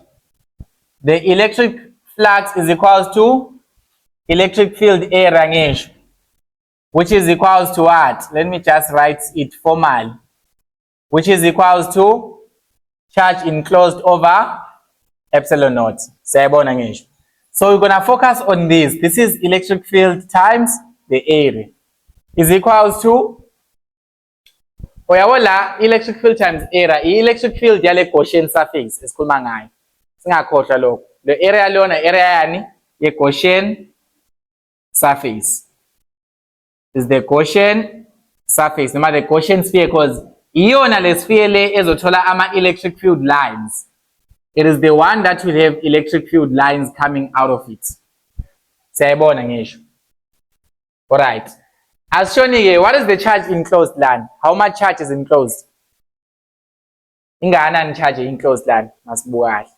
Speaker 1: The electric flux is equals to electric field area ngisho, which is equals to what? Let me just write it formally. Which is equals to charge enclosed over epsilon naught. Sayabona ngisho. So we're gonna focus on this. This is electric field times the area. Is equals to uyabona electric field times area. Electric field yale Gaussian surface esikhuluma ngayo. Singakhohlwa lokho. The area lona area yani ye Gaussian surface. Is the Gaussian surface, noma the Gaussian sphere, because iyona le sphere le ezothola ama-electric field lines. It is the one that will have electric field lines coming out of it. Siyayibona ngisho. Alright. Asishoni-ke, what is the charge enclosed land? How much charge is enclosed? Ingakanani charge enclosed land? Masibuka kahle.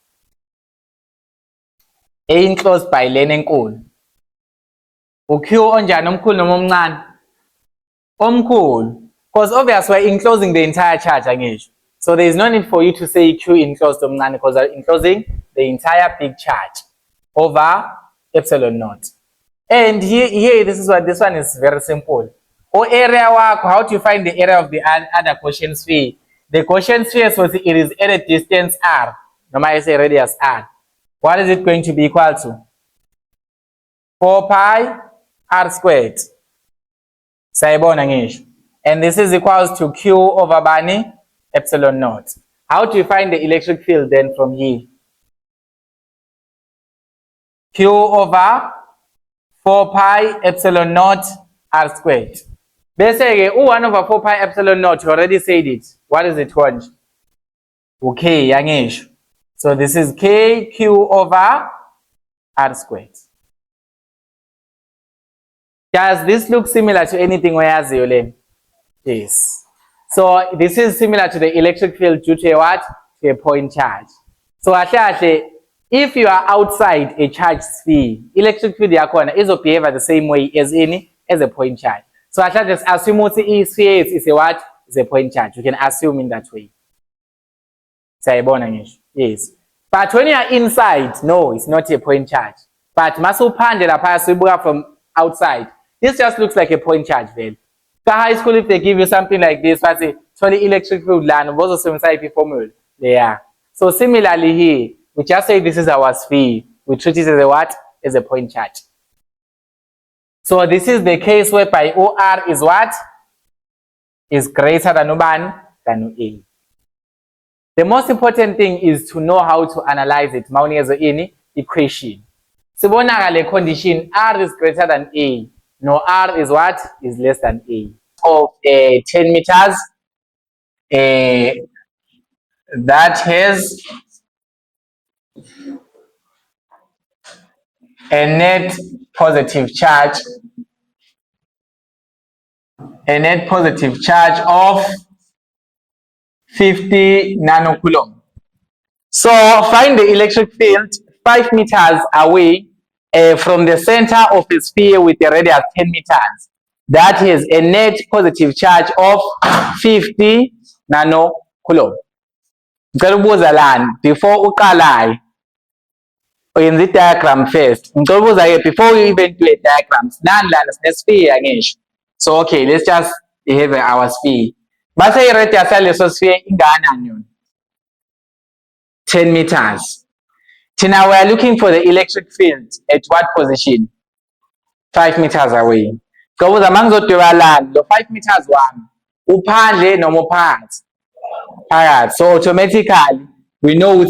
Speaker 1: Enclosed by lane enkulu. U-Q onjani, omkhulu noma omncane? Omkhulu. Because obviously we're enclosing the entire charge angisho. So there is no need for you to say Q enclosed omncane because we're enclosing the entire big charge over epsilon naught. And here this one is very simple. Or area work, how do you find the area of the other Gaussian sphere? The Gaussian sphere, so it is at a distance r, normally say radius r. What is it going to be equal to? 4 pi r squared. Sayibona ngisho. And this is equals to Q over bani epsilon naught. How do you find the electric field then from here? Q over 4 pi epsilon naught r squared. Basically, 1 over 4 pi epsilon naught, you already said it. What is it, Wanj? Okay, yangisho. So this is KQ over r squared. Does this look similar to anything weyaziyo le? Yes. So this is similar to the electric field due to a what? To a point charge. So if you are outside a charged sphere, electric field yakhona izobehave the same way as a point charge. So just assume the sphere is a what? Is a point charge. You can assume in that way. Yes. But when you are inside, no, it's not a point charge. But masupande la from outside, this just looks like a point charge then. So high school, if they give you something like this, what's it? Totally electric field line, was also inside the formula. There. So similarly here, we just say this is our sphere. We treat it as a what? As a point charge. So this is the case whereby OR is what? Is greater than U1 than A. The most important thing is to know how to analyze it. Mauni as an equation. So the condition R is greater than A. No, R is what? Is less than A. Of 10 meters that has a net positive charge of 50 nanocoulomb. So find the electric field 5 meters away from the center of a sphere with a radius 10 meters. That is a net positive charge of 50 nanocoulomb. Before uqala in the diagram first. Before you even do a diagram, sphere ngisho. So okay, let's just have our sphere. But say radius yaleso sphere ingakanani yona? 10 meters. Now we are looking for the electric field at what position? 5 meters away. So the land, the 5 meters one, uphandle noma phakathi. So automatically we know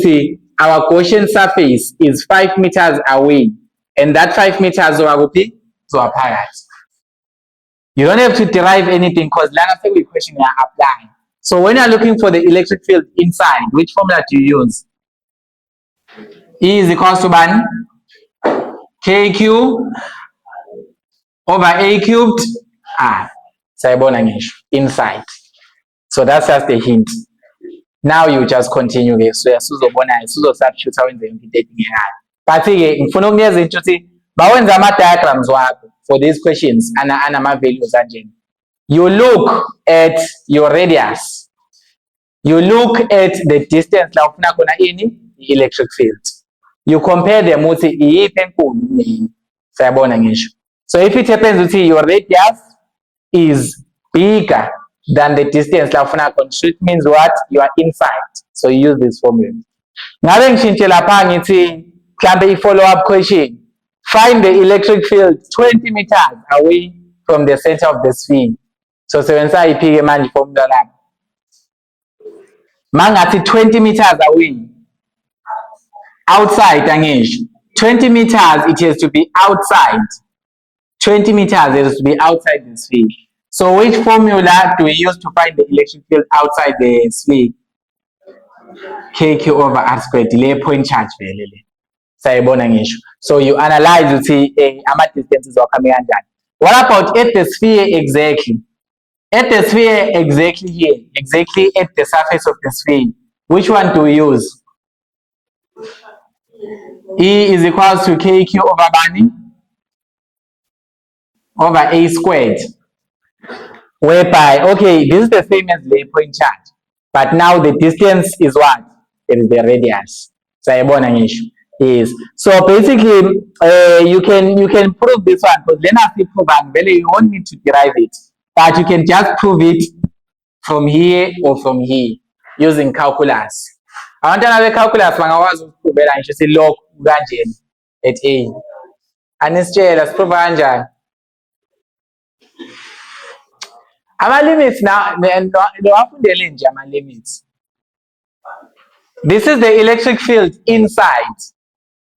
Speaker 1: our Gaussian surface is 5 meters away, and that 5 meters phakathi. You don't have to derive anything because last we question you are applying. So when you are looking for the electric field inside, which formula do you use? E is equals to 1 KQ over A cubed R. Inside. So that's just a hint. Now you just continue. So you substitute but ngifuna ukunikeza into ukuthi bawenza ama diagrams wakho for these questions ama values kanjena. You look at your radius. You look at the distance la ufuna khona the electric field. You compare them with iyiphi enkulu. Sayabona ngisho. So if it happens to your radius is bigger than the distance la ufuna khona, it means what? You are inside. So you use this formula. Ngabe ngishintshe lapha ngithi mhlambe i-follow-up question. Find the electric field 20 meters away from the center of the sphere. So sebenzisa iphi ke manje formula lapha? Mangathi 20 meters away. Outside angisho. 20 meters it has to be outside. 20 meters it has to be outside the sphere. So which formula do we use to find the electric field outside the sphere? KQ over R squared, le point charge vele le. Sayibona ngisho. So you analyze ukuthi ama-distances wakho kanjani. What about at the sphere exactly? At the sphere exactly here, exactly at the surface of the sphere, which one do we use? E is equals to KQ over bani? Over A squared. Whereby, okay, this is the same as the point charge, but now the distance is what? It is the radius. Sayibona ngisho. Yes. So basically, you can prove this one because then after proving, you won't need to derive it, but you can just prove it from here or from here using calculus. Abantwana be-calculus bangakwazi ukuqhubela ngisho silokhu kanjeni at A. Anisitshela siprova kanjani? Ama-limits nowafundele nje ama-limits. This is the electric field inside.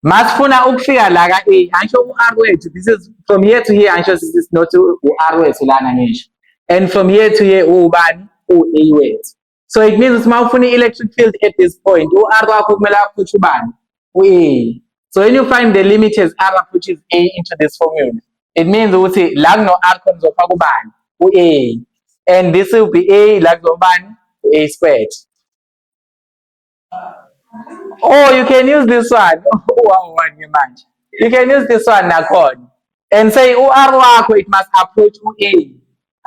Speaker 1: Masifuna ukufika la ka A, ansho u-R wethu, this is from here to here, ansho this is not u-R wethu lana ngisho. And from here to here ubani? U-A wethu. So it means mawufuna i-electric field at this point, u-R wakho kumele approach ubani? U-A. So when you find the limit as R approaches A into this formula, it means ukuthi la kuno-R khona uzofaka ubani? U-A. And this will be A, la kuzobani? A squared. Oh, you can use this one. You can use this one nakhona. And say u-R wakho it must approach u-A.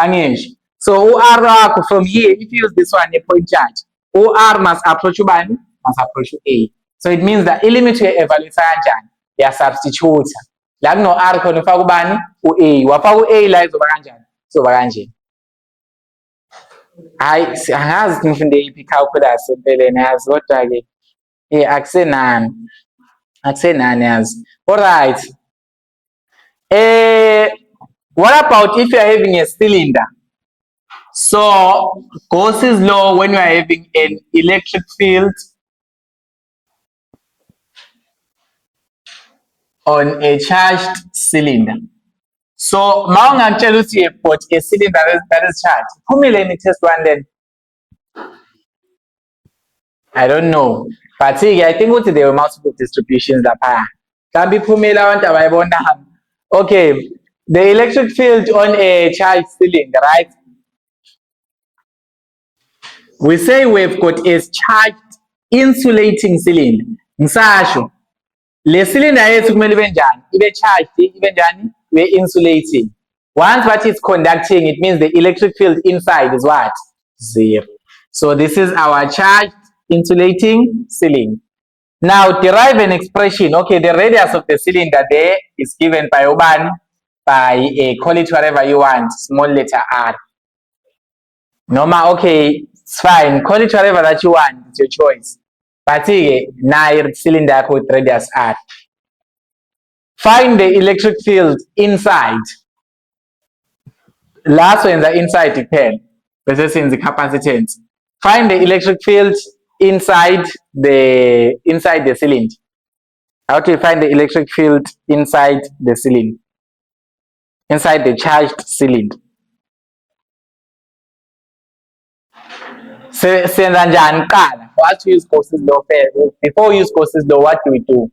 Speaker 1: Angisho. So u-R wakho from here, if you use this one, a point charge, u-R must approach ubani? Must approach u-A. So it means that limit uye-evaluate kanjani? Ya-substitute. La kuno-R khona ufaka ubani? U-A. Wafaka u-A la izoba kanjani? Izoba kanje. Hayi, angazi nifunde iphi calculus empeleni yazi kodwa-ke akusenani yazi. Alright. What about if you are having a cylinder? So Gauss's law, when you are having an electric field on a charged cylinder. So mawungakutshela ukuthi you bought a cylinder that is charged. Phumile test one then. I don't know. But I think there were multiple distributions lapha. Kambi phumile abantu abayibona. Okay, the electric field on a charged cylinder, right? We say we've got a charged insulating cylinder. Ngisasho. Le cylinder yethu kumele ibe njani? Ibe charged, ibe njani? Ibe insulating. Once what is conducting, it means the electric field inside is what? 0. So this is our charged insulating cylinder. Now derive an expression. Okay, the radius of the cylinder there is given by ubani, by call it whatever you want, small letter r. Normal, okay, it's fine. Call it whatever that you want, it's your choice. But now cylinder with radius r. Find the electric field inside. Last one, the inside depend. This is in the capacitance. Find the electric field inside the cylinder. How do you find the electric field inside the cylinder? Inside the charged cylinder. Senza njani kuqala? What to use Gauss's law first? Before we use Gauss's law, what do?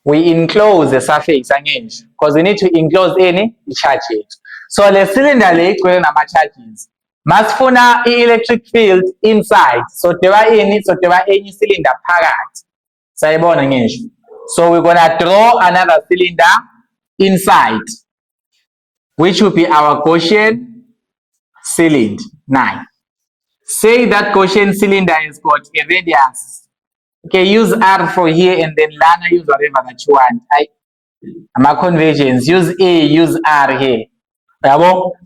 Speaker 1: We enclose the surface angenje because we need to enclose any charges. So the cylinder le igcwele nama charges. Masifuna i-electric field inside. So deba enye cylinder phakathi. Sayibona ngisho. So we're gonna draw another cylinder inside, which will be our Gaussian cylinder. 9. Say that Gaussian cylinder has got a radius. Okay, use R for here and then Lana use whatever that you want. I'm a convergence. Use A, use R here.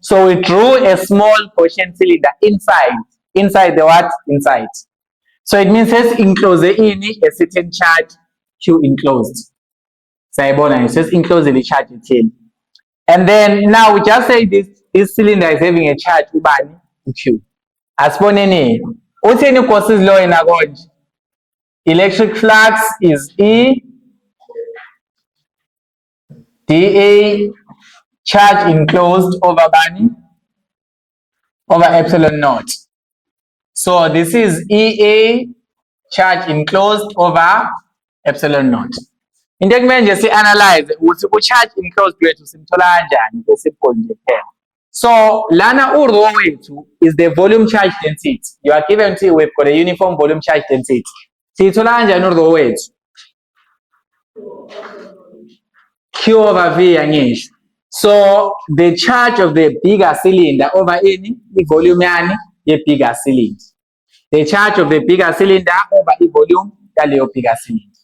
Speaker 1: So we drew a small Gaussian cylinder inside. Inside the what? Inside. So it means let's enclose a certain charge Q enclosed. So it says enclose the charge in. And then now we just say this cylinder is having a charge Q. As for any, what's any Gauss's law in a electric flux is E dA charge enclosed over bani over epsilon naught. So this is EA charge enclosed over epsilon naught. Into ekumele nje si-analyze ukuthi ku-charge enclosed wethu simthola kanjani simple nje kuphela. So lana u-rho wethu is the volume charge density. You are given to we've got a uniform volume charge density. Siyithola kanjani u-rho wethu? Q over V angisho. So the charge of the bigger cylinder over ini i-volume yani ye-bigger cylinder. The charge of the bigger cylinder over i-volume yaleyo bigger cylinder.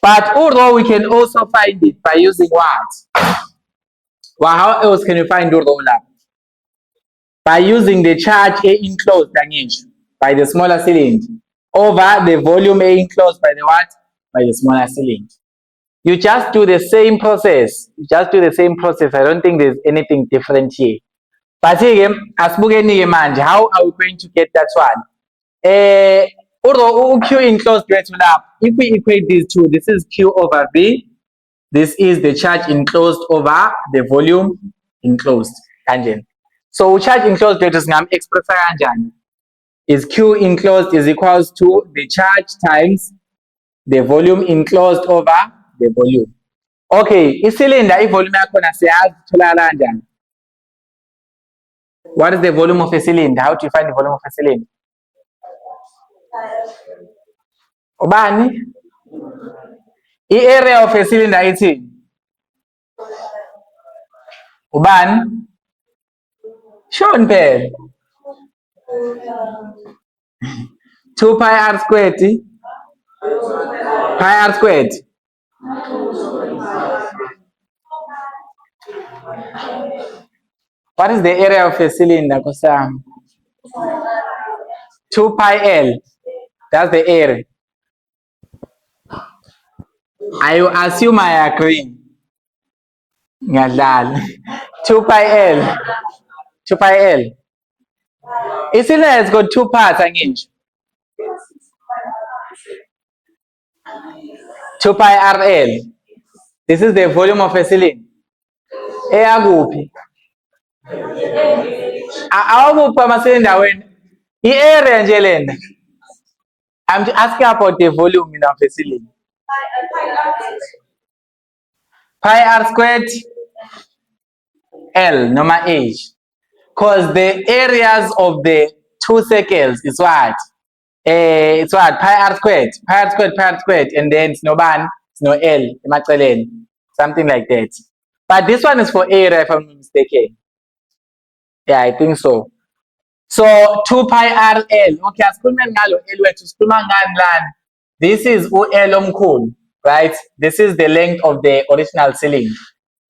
Speaker 1: But although we can also find it by using what? Well, how else can you find rho lab? By using the charge A enclosed by the smaller cylinder over the volume A enclosed by the what? By the smaller cylinder. You just do the same process. I don't think there's anything different here. But again, asibukeni manje, how are we going to get that one? Although Q enclosed wethu lapha, if we equate these two, this is Q over V. This is the charge enclosed over the volume enclosed. Kanjani. So charge enclosed wethu singamexpressa kanjani? Is Q enclosed is equals to the charge times the volume enclosed over the volume. Okay, icylinder ivolume yakhona siyazi itholakala kanjani? What is the volume of a cylinder? How do you find the volume of a cylinder? Ubani? I-area of a cylinder ithini? Ubani? Shoni phela. 2 pi r squared. Pi r squared. What is the area of a cylinder, Kosam? 2 pi L. That's the area. I assume I agree. Ngadlala. 2 pi L. 2 pi L. A cylinder has got two parts, angisho. 2 pi RL. This is the volume of a cylinder. Eyakuphi? Awakuphi ama-cylinder wena? I-area nje lena. I'm asking about the volume of a cylinder. Pi r squared L noma H. Because the areas of the two circles is what? It's what? Pi r squared. Pi r squared. And then it's no ban, it's no L. Something like that. But this one is for area if I'm not mistaken. Yeah, I think so. So 2 pi r L. Okay, asikhuluma ngalo L wethu sikhuluma ngani lana? This is u-L omkhulu, right? This is the length of the original cylinder.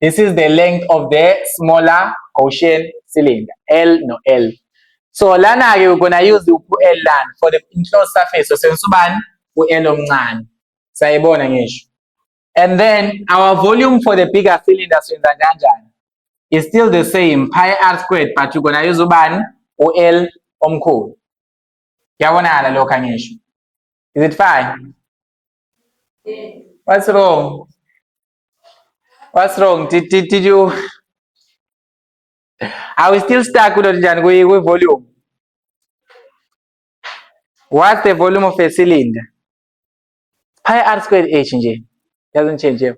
Speaker 1: This is the length of the smaller Gaussian cylinder. L no L. So lana we're gonna use u-L lana for the enclosed surface. So sense ubani u-L omncane. Sayibona ngisho. And then our volume for the bigger cylinder senza kanjani? Is still the same, pi r squared, but you're gonna use ubani u-L omkhulu. Yabonakala lokho angisho. Is it fine? What's wrong? What's wrong? Did you? Are we still stuck with volume? What's the volume of a cylinder? Pi r squared H nje. Doesn't change here.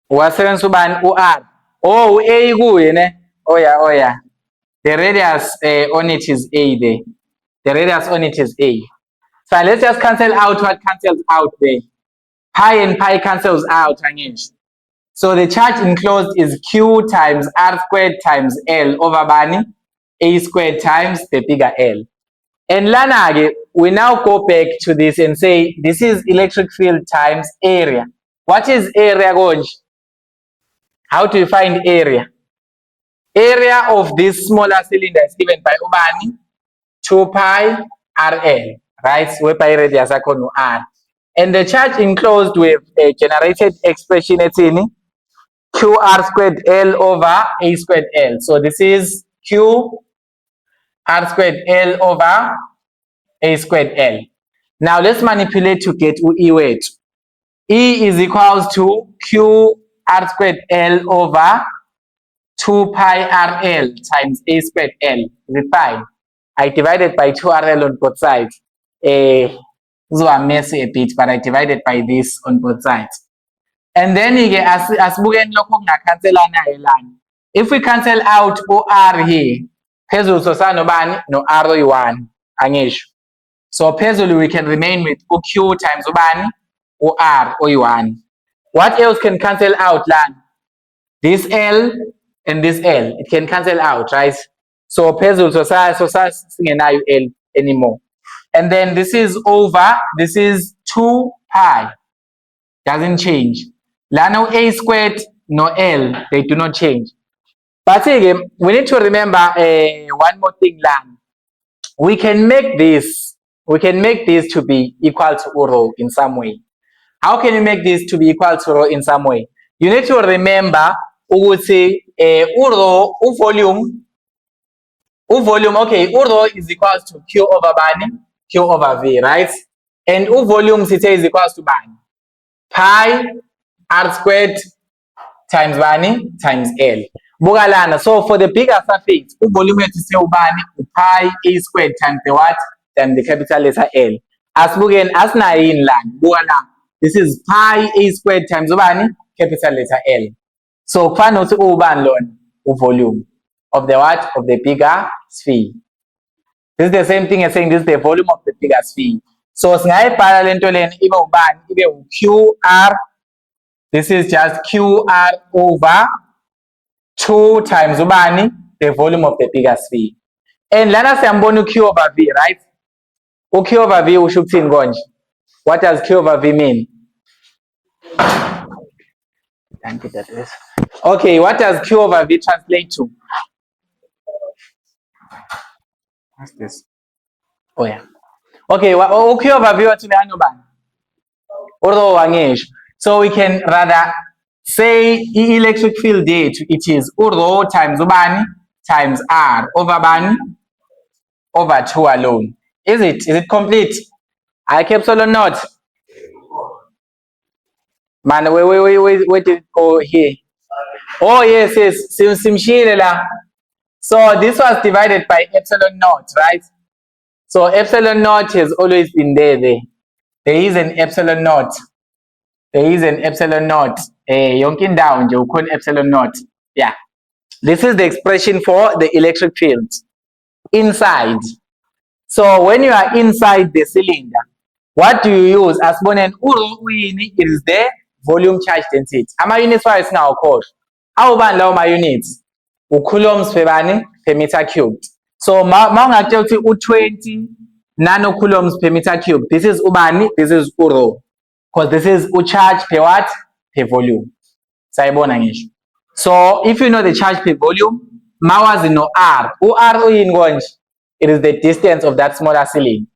Speaker 1: Wasebenzisa ubani u-R. Oh, u-A kuye ne? Oh yeah. The radius on it is A there. The radius on it is A. So let's just cancel out what cancels out there. Pi and pi cancels out. So the charge enclosed is Q times R squared times L over bani A squared times the bigger L. And lana, we now go back to this and say this is electric field times area. What is area, Goj? How do you find area? Area of this smaller cylinder is given by ubani 2 pi RL, right? Where pi radius akhona R. And the charge enclosed with a generated expression it's in QR squared L over A squared L. So this is Q R squared L over A squared L. Now let's manipulate to get E weight. E is equals to Q R squared L over 2 pi RL times A squared L. Is it fine? I divided by 2 RL on both sides. So I'm messy a bit, but I divided by this on both sides. And then as if we cancel out OR here, phezulu sosana nobani no R oyi-1 angisho. So phezulu we can remain with OQ times ubani OR oyi-1. What else can cancel out lan? This L and this L, it can cancel out, right? So phezulu singenayo L anymore. And then this is over, this is 2 pi, doesn't change. Lano A squared, no L, they do not change. But again, we need to remember one more thing, Lan. We can make this to be equal to rho in some way. How can you make this to be equal to rho in some way? You need to remember ukuthi rho volume, okay, rho is equal to Q over bani, Q over V, right? And volume sithe is equal to bani, pi R squared times bani times L. Bukalana, so for the bigger surface, volume yethu siyobani pi A squared times the what? Times the capital letter L. Asibukeni asinayo yini lana. Bukalana, this is pi A squared times ubani? Capital letter L. So kufana ukuthi ubani lona volume of the what? Of the bigger sphere. This is the same thing as saying this is the volume of the bigger sphere. So singayibhala lento lena ibe ubani? Ibe QR. This is just QR over 2 times ubani, the volume of the bigger sphere. And lana siyambona Q over V, right? Q over V usho ukuthini konje? What does Q over V mean? Okay, what does Q over V translate to? What's this? Oh yeah. Okay, Q over V wathi ubani? Rho angisho. So we can rather say electric field it is rho times ubani times R over bani over 2 alone. Is it complete? I kept solo not. Man, where did it go here? Oh yes, simshile la. So this was divided by epsilon naught, right? So epsilon naught has always been there. There is an epsilon naught. There is an epsilon naught. Yonkin down, Jokun epsilon naught. Yeah. This is the expression for the electric field inside. So when you are inside the cylinder, what do you use? As bonen it is the volume charge density. Ama units are now called. How about my units? Coulombs per meter cubed. So ma 20 nanocoulombs per meter cubed. This is ubani, this is rho. Because this is charge per what? Per volume. So if you know the charge per volume, mawazi no R. R in gonj. It is the distance of that smaller cylinder.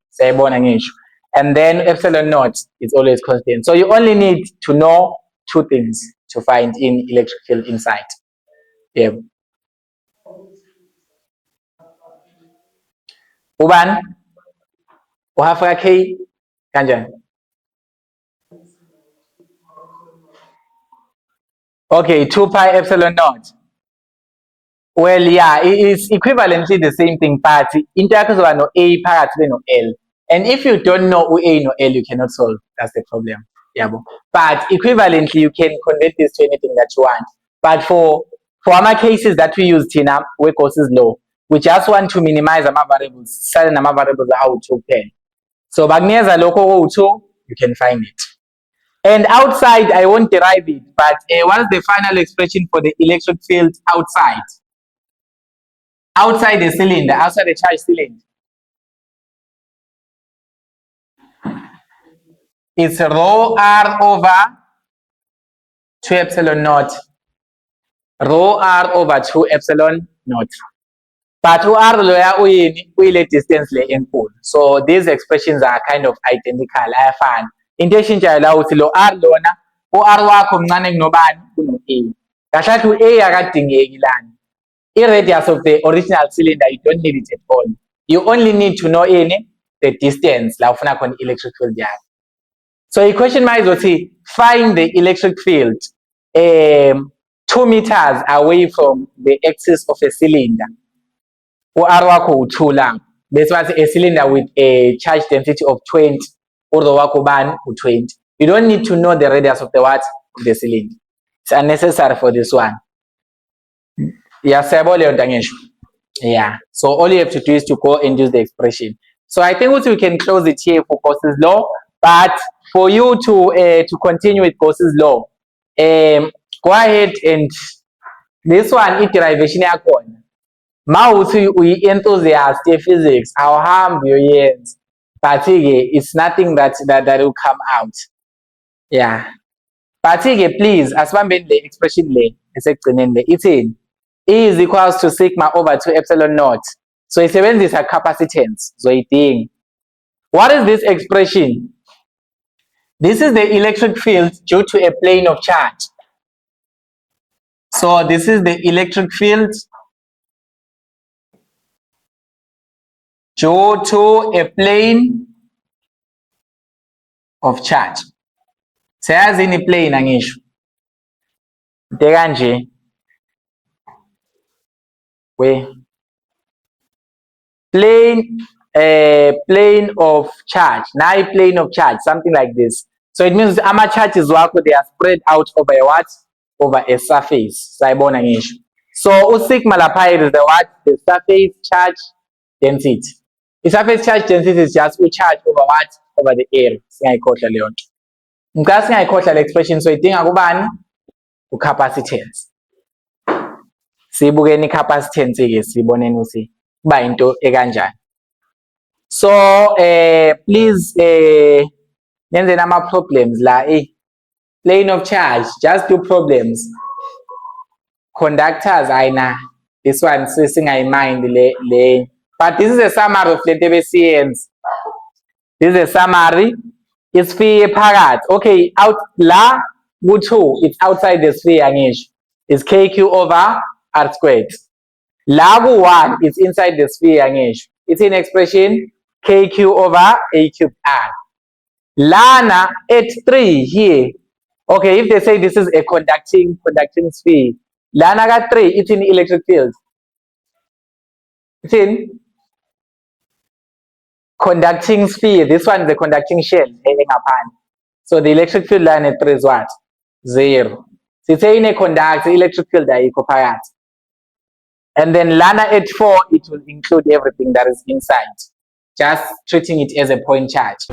Speaker 1: And then epsilon naught is always constant. So you only need to know 2 things to find in electric field inside. Yeah. Uban, uhafaka K kanjani? Okay, 2 pi epsilon naught. Well, yeah, it is equivalently the same thing, but into yakho no A phakathi no L. And if you don't know A no L, you cannot solve. That's the problem. Yeah, but equivalently, you can convert this to anything that you want. But for our cases that we use Tina, where Gauss's law, we just want to minimize our variables, certain our variables are how to pen. So Bagnia's local you can find it. And outside, I won't derive it, but what is the final expression for the electric field outside? Outside the cylinder, outside the charge cylinder. It's rho R over 2 epsilon naught. Rho R over 2 epsilon naught. But R lawyer we distance le enkulu. So these expressions are kind of identical. Ayafana. Into eshintshayo ukuthi lo R lona R wakho mncane kunobani kuno A. Kahle kahle A akadingeki lana. I-radius of the original cylinder, you don't need it at all. You only need to know the distance la ufuna khona electric field yakho. So i-question mark izothi find the electric field 2 meters away from the axis of a cylinder. U-R wakho u2 la. Bese wathi a cylinder with a charge density of 20. Uro wakho ubani u20. You don't need to know the radius of the what? Of the cylinder. It's unnecessary for this one. Yeah, yeah. So all you have to do is to go and use the expression. So I think we can close it here for Gauss's law. But for you to continue with Gauss's law, go ahead and this one derivation yakho. Mawuthi uyi-enthusiast ye-physics, awuhambi uyenza. But it's nothing that will come out. Yeah. But please, asibambeni le expression le esekugcineni le ithini? E is equals to sigma over 2 epsilon naught. So isebenzisa capacitance zoyidinga. What is this expression? This is the electric field due to a plane of charge. So this is the electric field due to a plane of charge. Sayazi ini plane angisho. Into kanje. Plane of charge. Now plane of charge, something like this. So it means ama charges wakho, they are spread out over a what? Over a surface. Sayibona ngisho. So sigma lapha is the what? The surface charge density. The surface charge density is just we charge over what? Over the air. Singayikhohlwa leyo nto. Ngicela singayikhohlwa le expression, so idinga kubani? Capacitance. Sibukeni capacitance ke siboneni ukuthi kuba into ekanjani. So please nenze nama problems la plane of charge, just do problems. Conductors ayina, this one singayimind le, but this is a summary of le science. This is a summary. It's sphere phakathi. Okay, out la ku2, it's outside the sphere angisho. It's kq over r squared. La ku1, it's inside the sphere angisho. It's in expression kq over a cubed r. Lana at 3 here. Okay, if they say this is a conducting sphere, lana got 3, it's in electric field. It's in conducting sphere. This one is the conducting shell. So the electric field line at 3 is what? 0. So it's in a conductor, electric field phakathi. And then lana at 4, it will include everything that is inside, just treating it as a point charge.